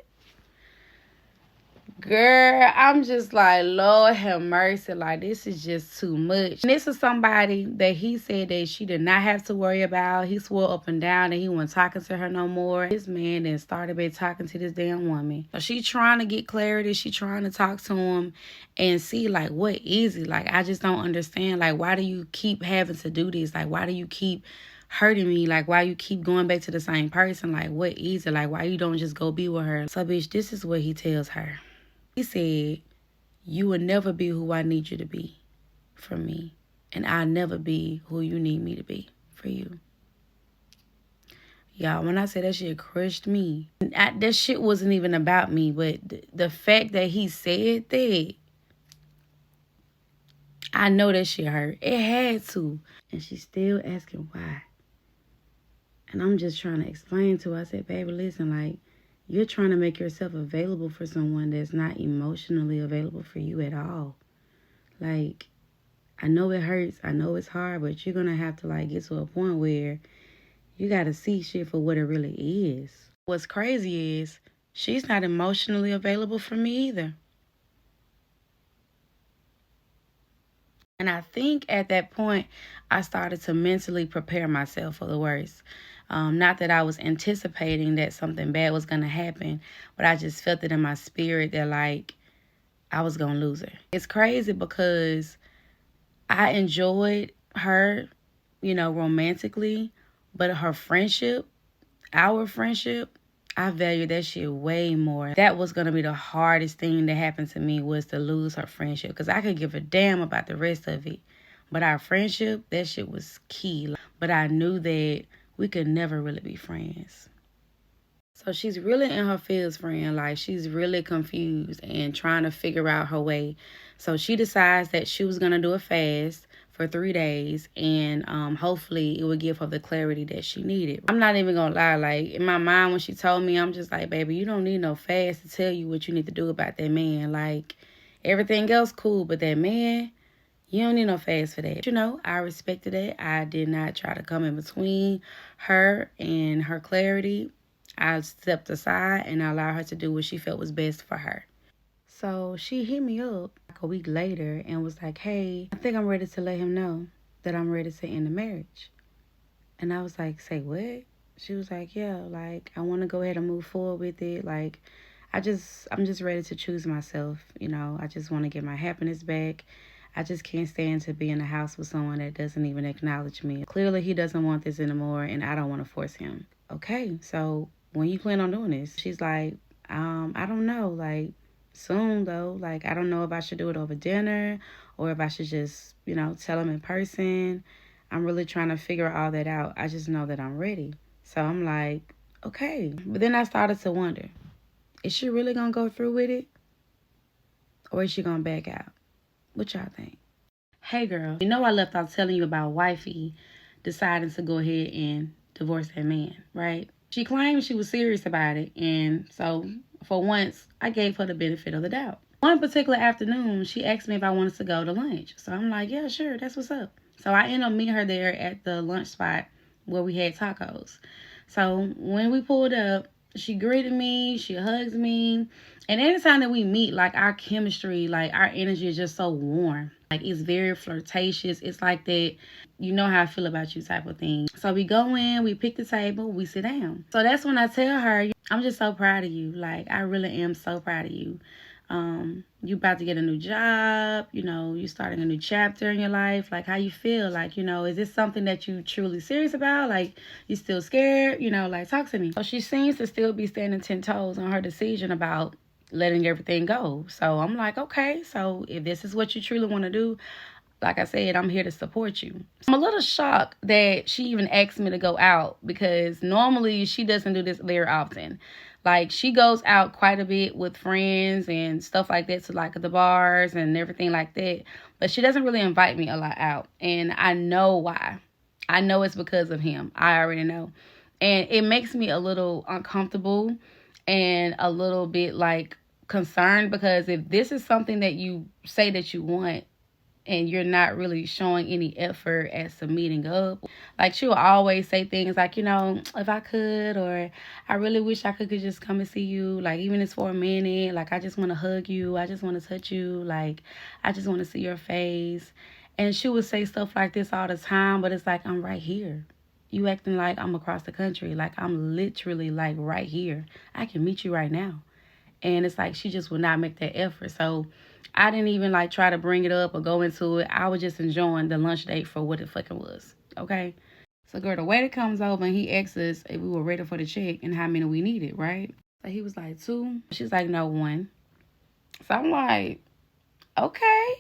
Girl, I'm just like, Lord have mercy. Like, this is just too much. And this is somebody that he said that she did not have to worry about. He swore up and down that he wasn't talking to her no more. This man then started by talking to this damn woman. So she trying to get clarity. She trying to talk to him and see, like, what is it? Like, I just don't understand. Like, why do you keep having to do this? Like, why do you keep hurting me? Like, why you keep going back to the same person? Like, what is it? Like, why you don't just go be with her? So, bitch, this is what he tells her. He said, you will never be who I need you to be for me. And I'll never be who you need me to be for you. Y'all, when I say that shit crushed me, that shit wasn't even about me. But the fact that he said that, I know that shit hurt. It had to. And she's still asking why. And I'm just trying to explain to her. I said, baby, listen, like, you're trying to make yourself available for someone that's not emotionally available for you at all. Like, I know it hurts. I know it's hard, but you're going to have to, like, get to a point where you got to see shit for what it really is. What's crazy is she's not emotionally available for me either. And I think at that point, I started to mentally prepare myself for the worst. Not that I was anticipating that something bad was going to happen, but I just felt it in my spirit that, like, I was going to lose her. It's crazy because I enjoyed her, you know, romantically, but her friendship, our friendship, I value that shit way more. That was going to be the hardest thing that happened to me, was to lose her friendship, because I could give a damn about the rest of it. But our friendship, that shit was key. But I knew that we could never really be friends. So she's really in her feels, friend. Like, she's really confused and trying to figure out her way. So she decides that she was going to do a fast for 3 days, and hopefully it would give her the clarity that she needed. I'm not even gonna lie, like in my mind when she told me, I'm just like, baby, you don't need no fast to tell you what you need to do about that man. Like, everything else cool, but that man, you don't need no fast for that. You know, I respected it. I did not try to come in between her and her clarity. I stepped aside and allowed her to do what she felt was best for her. So she hit me up like a week later and was like, hey, I think I'm ready to let him know that I'm ready to end the marriage. And I was like, say what? She was like, yeah, like, I want to go ahead and move forward with it. Like, I'm just ready to choose myself. You know, I just want to get my happiness back. I just can't stand to be in a house with someone that doesn't even acknowledge me. Clearly, he doesn't want this anymore, and I don't want to force him. Okay, so when you plan on doing this? She's like, I don't know, like, soon though. Like, I don't know if I should do it over dinner or if I should just, you know, tell him in person. I'm really trying to figure all that out. I just know that I'm ready. So I'm like, okay. But then I started to wonder, is she really going to go through with it? Or is she going to back out? What y'all think? Hey girl, you know I left off telling you about wifey deciding to go ahead and divorce that man, right? She claimed she was serious about it, and so for once, I gave her the benefit of the doubt. One particular afternoon, she asked me if I wanted to go to lunch. So I'm like, yeah, sure, that's what's up. So I ended up meeting her there at the lunch spot where we had tacos. So when we pulled up, she greeted me, she hugs me. And anytime that we meet, like, our chemistry, like, our energy is just so warm. Like, it's very flirtatious. It's like that, you know how I feel about you type of thing. So we go in, we pick the table, we sit down. So that's when I tell her, I'm just so proud of you. Like, I really am so proud of you. You about to get a new job, you know, you starting a new chapter in your life. Like, how you feel? Like, you know, is this something that you truly serious about? Like, you still scared? You know, like, talk to me. So she seems to still be standing 10 toes on her decision about letting everything go. So I'm like, okay, so if this is what you truly want to do, like I said, I'm here to support you. I'm a little shocked that she even asked me to go out, because normally she doesn't do this very often. Like, she goes out quite a bit with friends and stuff like that, to like the bars and everything like that. But she doesn't really invite me a lot out. And I know why. I know it's because of him. I already know. And it makes me a little uncomfortable and a little bit like concerned, because if this is something that you say that you want, and you're not really showing any effort as to meeting up. Like, she'll always say things like, you know, if I could, or I really wish I could just come and see you. Like, even if it's for a minute, like, I just want to hug you. I just want to touch you. Like, I just want to see your face. And she would say stuff like this all the time, but it's like, I'm right here. You acting like I'm across the country. Like, I'm literally, like, right here. I can meet you right now. And it's like, she just would not make that effort. So I didn't even like try to bring it up or go into it. I was just enjoying the lunch date for what it fucking was. Okay. So girl, the waiter comes over and he asks us if we were ready for the check and how many we needed, right? So he was like, 2. She's like, no, 1. So I'm like, okay.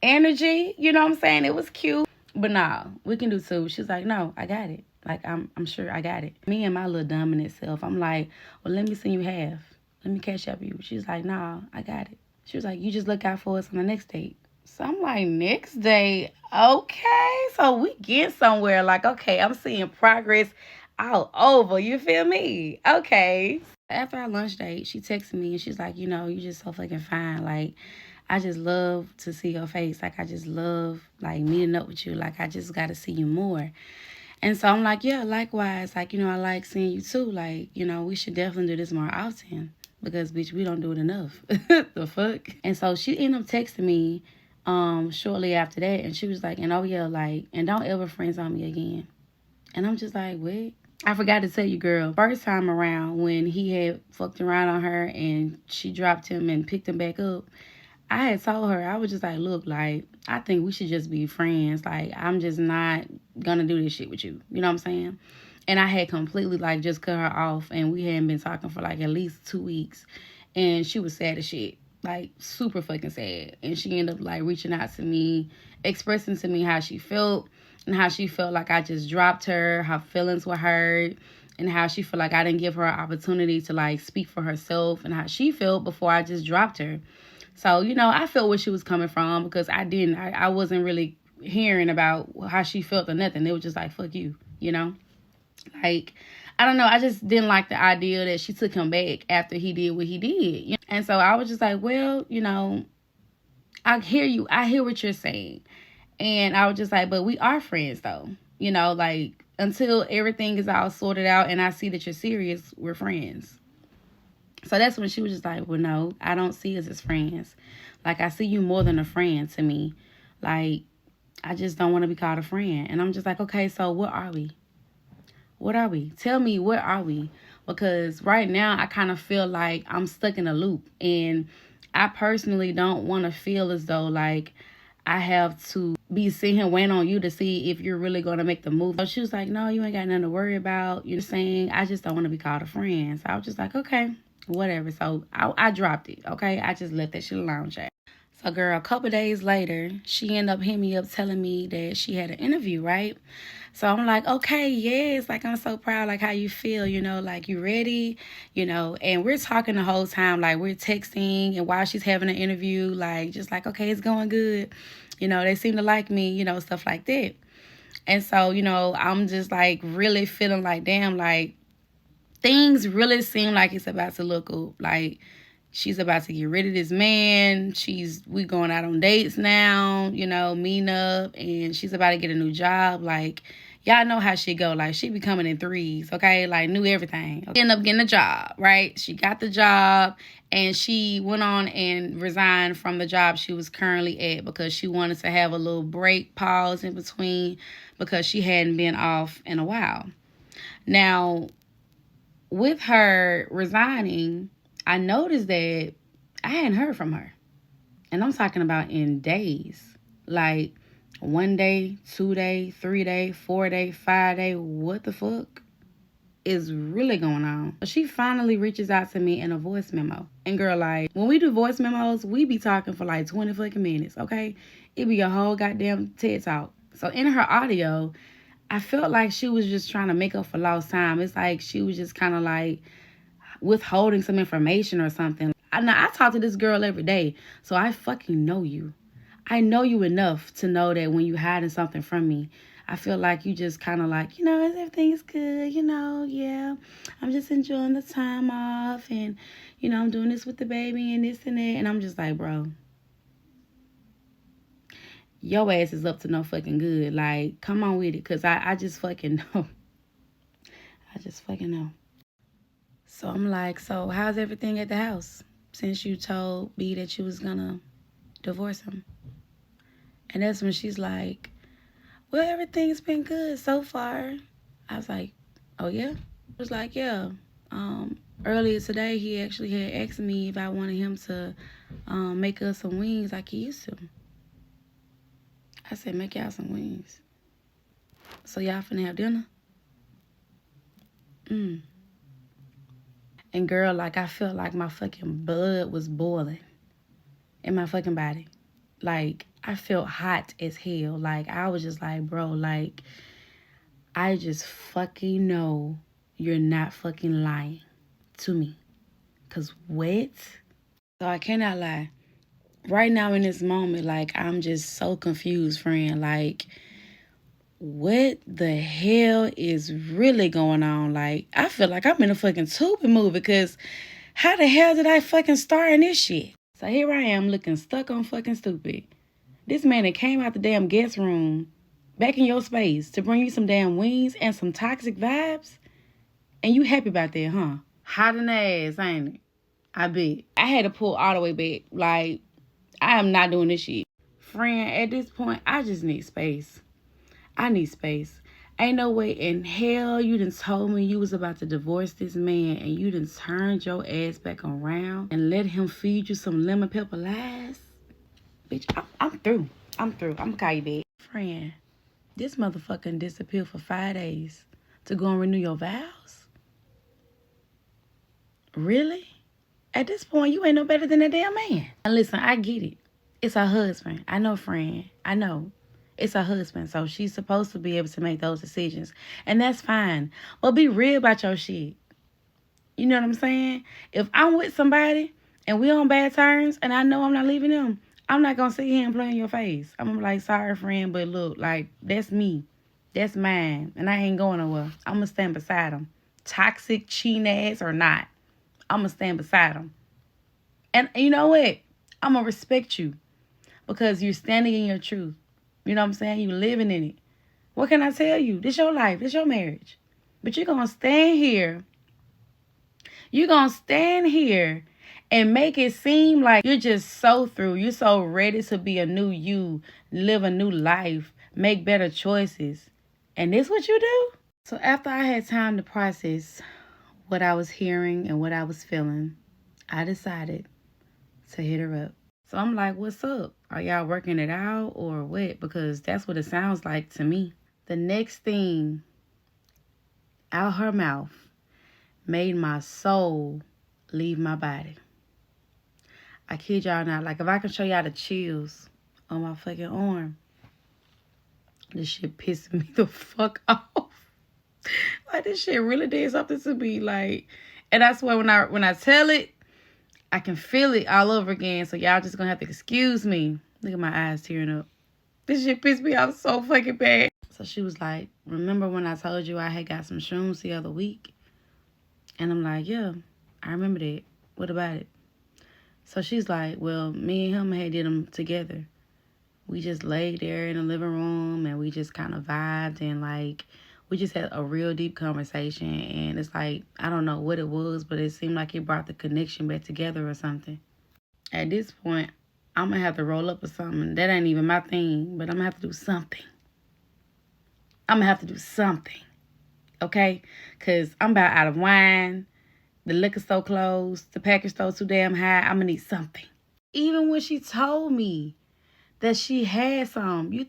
Energy, you know what I'm saying? It was cute. But nah, we can do 2. She's like, no, I got it. Like, I'm sure I got it. Me and my little dominant self, I'm like, well, let me send you half. Let me cash up you. She's like, nah, I got it. She was like, you just look out for us on the next date. So I'm like, next date? Okay. So we get somewhere. Like, okay, I'm seeing progress all over. You feel me? Okay. After our lunch date, she texted me and she's like, you know, you just so fucking fine. Like, I just love to see your face. Like, I just love, like, meeting up with you. Like, I just got to see you more. And so I'm like, yeah, likewise. Like, you know, I like seeing you too. Like, you know, we should definitely do this more often. Because, bitch, we don't do it enough. The fuck? And so she ended up texting me shortly after that. And she was like, and oh, yeah, like, and don't ever friends on me again. And I'm just like, what? I forgot to tell you, girl. First time around when he had fucked around on her and she dropped him and picked him back up, I had told her, I was just like, look, like, I think we should just be friends. Like, I'm just not gonna do this shit with you. You know what I'm saying? And I had completely, like, just cut her off. And we hadn't been talking for, like, at least 2 weeks. And she was sad as shit. Like, super fucking sad. And she ended up, like, reaching out to me, expressing to me how she felt. And how she felt like I just dropped her. Her feelings were hurt. And how she felt like I didn't give her an opportunity to, like, speak for herself. And how she felt before I just dropped her. So, you know, I felt where she was coming from. Because I wasn't really hearing about how she felt or nothing. It was just like, fuck you, you know? Like, I don't know. I just didn't like the idea that she took him back after he did what he did. You know? And so I was just like, well, you know, I hear you. I hear what you're saying. And I was just like, but we are friends though. You know, like until everything is all sorted out and I see that you're serious, we're friends. So that's when she was just like, well, no, I don't see us as friends. Like, I see you more than a friend to me. Like, I just don't want to be called a friend. And I'm just like, okay, so what are we? What are we? Tell me, what are we? Because right now, I kind of feel like I'm stuck in a loop. And I personally don't want to feel as though, like, I have to be sitting here waiting on you to see if you're really going to make the move. So she was like, no, you ain't got nothing to worry about. You're saying, I just don't want to be called a friend. So I was just like, okay, whatever. So I dropped it, okay? I just left that shit alone, chat. So, girl, a couple days later, she ended up hitting me up telling me that she had an interview, right? So I'm like, okay, yes, like I'm so proud, like how you feel, you know, like you ready, you know, and we're talking the whole time, like we're texting and while she's having an interview, like just like, okay, it's going good. You know, they seem to like me, you know, stuff like that. And so, you know, I'm just like really feeling like, damn, like things really seem like it's about to look up. Like she's about to get rid of this man. We going out on dates now, you know, meeting up, and she's about to get a new job. Like, y'all know how she go. Like, she be coming in threes, okay? Like, knew everything. End up getting a job, right? She got the job, and she went on and resigned from the job she was currently at because she wanted to have a little break, pause in between, because she hadn't been off in a while. Now, with her resigning, I noticed that I hadn't heard from her. And I'm talking about in days. Like 1 day, 2 day, 3 day, 4 day, 5 day. What the fuck is really going on? She finally reaches out to me in a voice memo. And girl, like, when we do voice memos, we be talking for like 20 fucking minutes, okay? It be a whole goddamn TED Talk. So in her audio, I felt like she was just trying to make up for lost time. It's like she was just kind of like withholding some information or something. Now, I talk to this girl every day, so I fucking know you. I know you enough to know that when you hiding something from me, I feel like you just kind of like, you know, everything's good, you know, yeah. I'm just enjoying the time off and, you know, I'm doing this with the baby and this and that. And I'm just like, bro, your ass is up to no fucking good. Like, come on with it, because I just fucking know. I just fucking know. So I'm like, so how's everything at the house since you told B that you was gonna divorce him? And that's when she's like, well, everything's been good so far. I was like, oh yeah? I was like, yeah. Earlier today, he actually had asked me if I wanted him to make us some wings like he used to. I said, make y'all some wings. So y'all finna have dinner? And girl, like, I felt like my fucking blood was boiling in my fucking body. Like, I felt hot as hell. Like, I was just like, bro, like, I just fucking know you're not fucking lying to me. Because what? So I cannot lie. Right now in this moment, like, I'm just so confused, friend. Like, what the hell is really going on? Like, I feel like I'm in a fucking Tubi movie, because how the hell did I fucking star in this shit? So here I am looking stuck on fucking stupid. This man that came out the damn guest room back in your space to bring you some damn wings and some toxic vibes. And you happy about that, huh? Hot in the ass, ain't it? I bet. I had to pull all the way back. Like, I am not doing this shit. Friend, at this point, I just need space. I need space. Ain't no way in hell you done told me you was about to divorce this man and you done turned your ass back around and let him feed you some lemon pepper lies. Bitch, I'm through. I'm gonna call you back. Friend, this motherfucker disappeared for 5 days to go and renew your vows? Really? At this point, you ain't no better than that damn man. And listen, I get it. It's her husband. I know, friend. I know. It's her husband, so she's supposed to be able to make those decisions. And that's fine. But be real about your shit. You know what I'm saying? If I'm with somebody and we on bad terms and I know I'm not leaving them, I'm not going to sit here and play in your face. I'm going to be like, sorry, friend, but look, like, that's me. That's mine. And I ain't going nowhere. I'm going to stand beside him. Toxic, cheating ass or not. I'm going to stand beside him. And you know what? I'm going to respect you because you're standing in your truth. You know what I'm saying? You living in it. What can I tell you? This your life. This your marriage. But you're going to stand here. You're going to stand here and make it seem like you're just so through. You're so ready to be a new you, live a new life, make better choices. And this what you do? So after I had time to process what I was hearing and what I was feeling, I decided to hit her up. So I'm like, what's up? Are y'all working it out or what? Because that's what it sounds like to me. The next thing out her mouth made my soul leave my body. I kid y'all not. Like, if I can show y'all the chills on my fucking arm, this shit pissed me the fuck off. Like, this shit really did something to me. Like, and I swear when I tell it, I can feel it all over again. So y'all just gonna have to excuse me. Look at my eyes tearing up. This shit pissed me off so fucking bad. So she was like, remember when I told you I had got some shrooms the other week? And I'm like, yeah, I remember that. What about it? So she's like, well, me and him had did them together. We just laid there in the living room and we just kind of vibed and like, we just had a real deep conversation. And it's like, I don't know what it was, but it seemed like it brought the connection back together or something. At this point, I'm going to have to roll up or something. That ain't even my thing, but I'm going to have to do something. I'm going to have to do something. Okay? Because I'm about out of wine. The liquor store closed. The package store too damn high. I'm going to need something. Even when she told me that she had some, you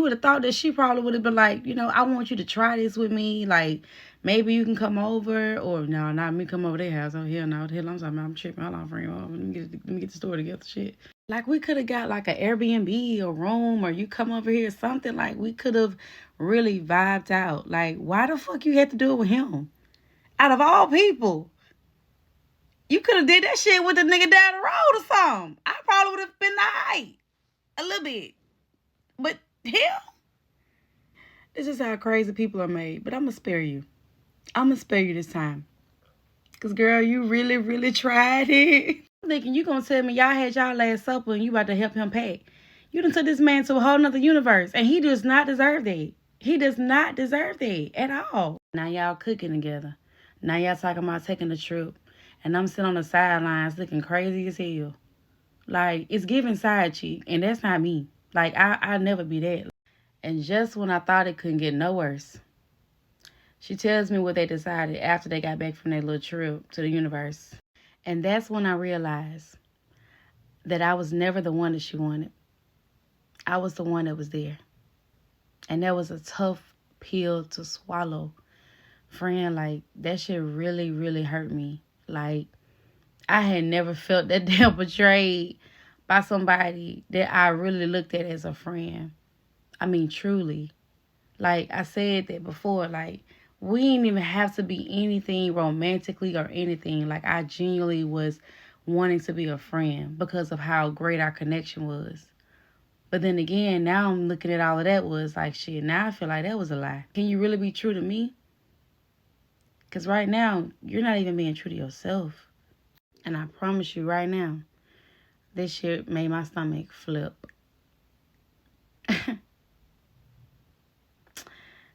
would have thought that she probably would have been like, you know, I want you to try this with me. Like, maybe you can come over. Or, no, not me come over their house. Oh, hell no. What the hell I'm talking about? I'm tripping. Hold on, friend. Oh, let me get the story together. Shit. Like, we could have got, like, an Airbnb or room. Or you come over here or something. Like, we could have really vibed out. Like, why the fuck you had to do it with him? Out of all people. You could have did that shit with the nigga down the road or something. I probably would have been alright. A little bit. But hell, this is how crazy people are made. But I'm going to spare you. I'm going to spare you this time. Because, girl, you really, really tried it. I'm thinking you going to tell me y'all had y'all last supper and you about to help him pack. You done took this man to a whole nother universe. And he does not deserve that. He does not deserve that at all. Now y'all cooking together. Now y'all talking about taking a trip. And I'm sitting on the sidelines looking crazy as hell. Like, it's giving side chick. And that's not me. Like, I'll never be that. And just when I thought it couldn't get no worse, she tells me what they decided after they got back from their little trip to the universe. And that's when I realized that I was never the one that she wanted. I was the one that was there. And that was a tough pill to swallow. Friend, like, that shit really, really hurt me. Like, I had never felt that damn betrayed by somebody that I really looked at as a friend. I mean, truly. Like, I said that before. Like, we didn't even have to be anything romantically or anything. Like, I genuinely was wanting to be a friend because of how great our connection was. But then again, now I'm looking at all of that was like, shit, now I feel like that was a lie. Can you really be true to me? Because right now, you're not even being true to yourself. And I promise you right now, this shit made my stomach flip.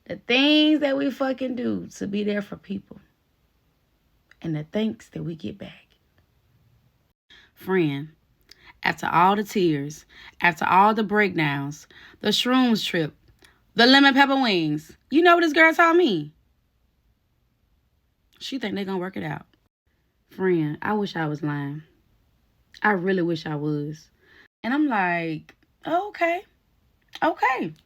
The things that we fucking do to be there for people. And the thanks that we get back. Friend, after all the tears, after all the breakdowns, the shrooms trip, the lemon pepper wings, you know what this girl told me? She think they gonna work it out. Friend, I wish I was lying. I really wish I was. And I'm like, oh, okay.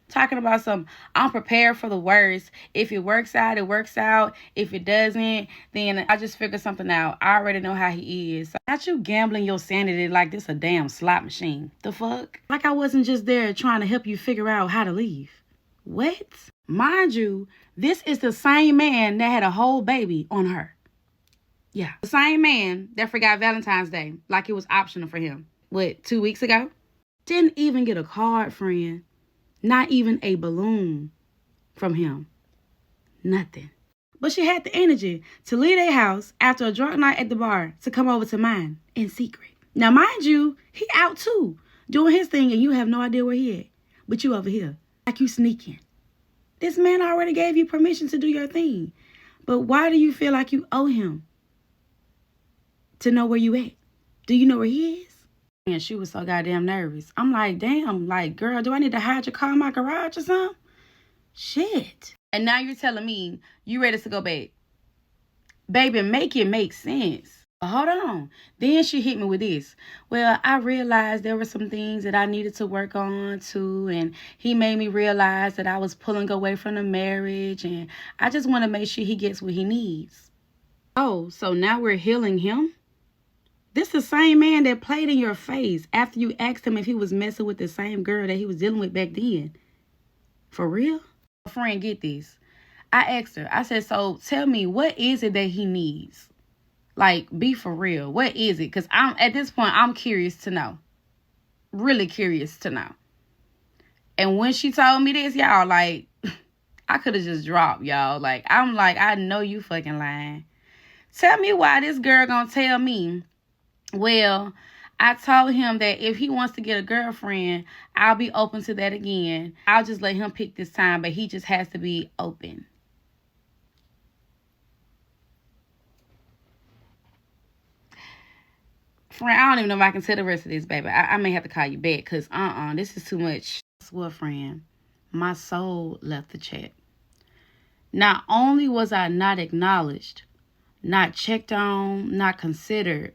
Talking about some, I'm prepared for the worst. If it works out, it works out. If it doesn't, then I just figure something out. I already know how he is. So not you gambling your sanity like this a damn slot machine. The fuck? Like I wasn't just there trying to help you figure out how to leave. What? Mind you, this is the same man that had a whole baby on her. Yeah. The same man that forgot Valentine's Day like it was optional for him. what, 2 weeks ago? Didn't even get a card, friend. Not even a balloon from him. Nothing. But she had the energy to leave their house after a drunk night at the bar to come over to mine in secret. Now, mind you, he out too, doing his thing, and you have no idea where he at. But you over here, like you sneaking. This man already gave you permission to do your thing. But why do you feel like you owe him to know where you at? Do you know where he is? And she was so goddamn nervous. I'm like, damn, like, girl, do I need to hide your car in my garage or something? Shit. And now you're telling me you ready to go back. Baby, make it make sense. But hold on. Then she hit me with this. Well, I realized there were some things that I needed to work on too. And he made me realize that I was pulling away from the marriage. And I just want to make sure he gets what he needs. Oh, so now we're healing him? This is the same man that played in your face after you asked him if he was messing with the same girl that he was dealing with back then. For real? Friend, get this. I asked her, I said, so tell me, what is it that he needs? Like, be for real. What is it? Because at this point, I'm curious to know. Really curious to know. And when she told me this, y'all, like, I could have just dropped, y'all. Like, I'm like, I know you fucking lying. Tell me why this girl gonna tell me, well, I told him that if he wants to get a girlfriend, I'll be open to that again. I'll just let him pick this time, but he just has to be open. Friend, I don't even know if I can tell the rest of this, baby. I may have to call you back because, this is too much. Well, friend, my soul left the chat. Not only was I not acknowledged, not checked on, not considered,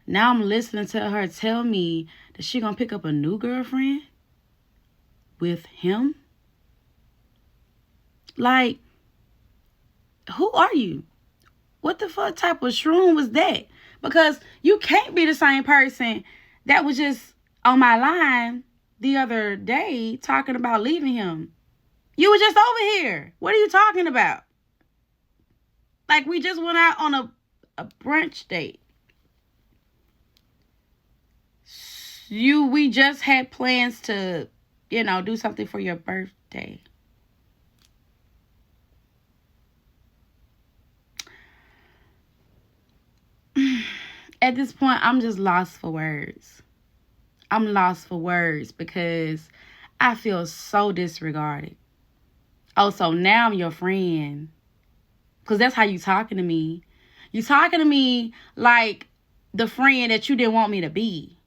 now I'm listening to her tell me that she gonna pick up a new girlfriend with him. Like, who are you? What the fuck type of shroom was that? Because you can't be the same person that was just on my line the other day talking about leaving him. You were just over here. What are you talking about? Like, we just went out on a brunch date. We just had plans to, do something for your birthday. At this point, I'm just lost for words. I'm lost for words because I feel so disregarded. Oh, so now I'm your friend. Because that's how you talking to me. You talking to me like the friend that you didn't want me to be.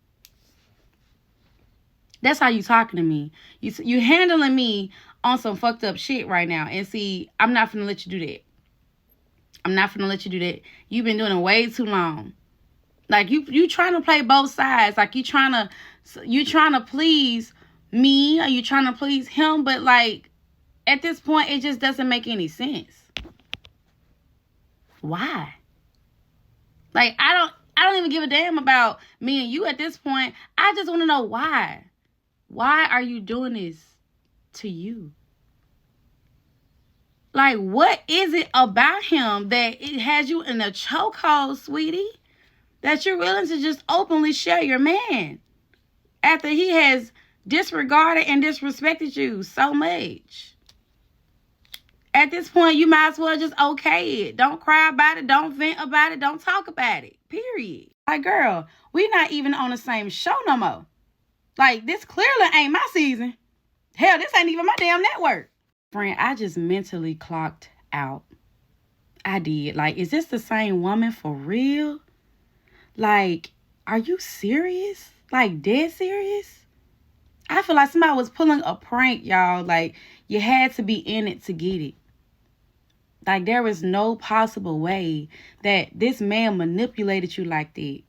That's how you talking to me. You handling me on some fucked up shit right now. And see, I'm not finna let you do that. I'm not finna let you do that. You've been doing it way too long. Like, you trying to play both sides. Like, you trying to please me, or you trying to please him. But, like, at this point, it just doesn't make any sense. Why? Like, I don't even give a damn about me and you at this point. I just want to know why. Why are you doing this to you? Like, what is it about him that it has you in a chokehold, sweetie? That you're willing to just openly share your man after he has disregarded and disrespected you so much. At this point, you might as well just okay it. Don't cry about it. Don't vent about it. Don't talk about it. Period. Like, girl, we're not even on the same show no more. Like, this clearly ain't my season. Hell, this ain't even my damn network. Friend, I just mentally clocked out. I did. Like, is this the same woman for real? Like, are you serious? Like, dead serious? I feel like somebody was pulling a prank, y'all. Like, you had to be in it to get it. Like, there was no possible way that this man manipulated you like that.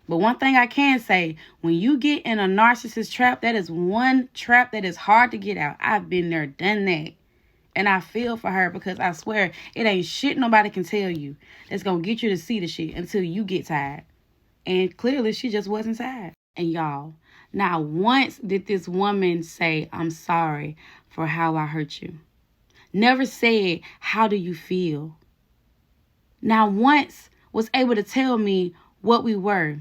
But one thing I can say, when you get in a narcissist trap, that is one trap that is hard to get out. I've been there, done that. And I feel for her because I swear, it ain't shit nobody can tell you that's going to get you to see the shit until you get tired. And clearly, she just wasn't tired. And y'all, not once did this woman say, I'm sorry for how I hurt you. Never said, how do you feel? Not once was able to tell me what we were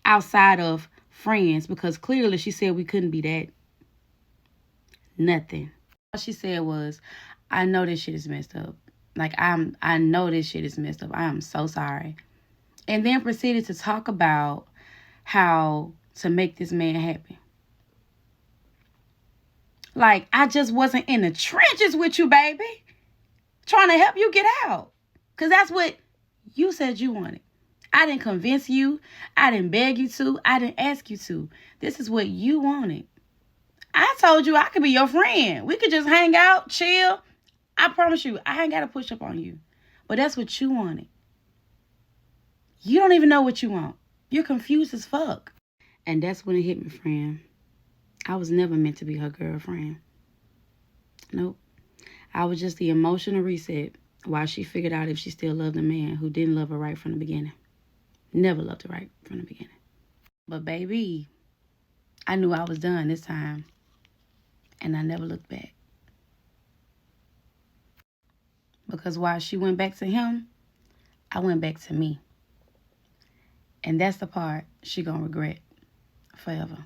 outside of friends, because clearly she said we couldn't be that. Nothing. All she said was, I know this shit is messed up. Like, I know this shit is messed up. I am so sorry. And then proceeded to talk about how to make this man happy. Like, I just wasn't in the trenches with you, baby. Trying to help you get out. Because that's what you said you wanted. I didn't convince you. I didn't beg you to. I didn't ask you to. This is what you wanted. I told you I could be your friend. We could just hang out, chill. I promise you, I ain't got to push up on you. But that's what you wanted. You don't even know what you want. You're confused as fuck. And that's when it hit me, friend. I was never meant to be her girlfriend. Nope. I was just the emotional reset while she figured out if she still loved a man who didn't love her right from the beginning. Never loved her right from the beginning. But baby, I knew I was done this time. And I never looked back. Because while she went back to him, I went back to me. And that's the part she gonna regret forever.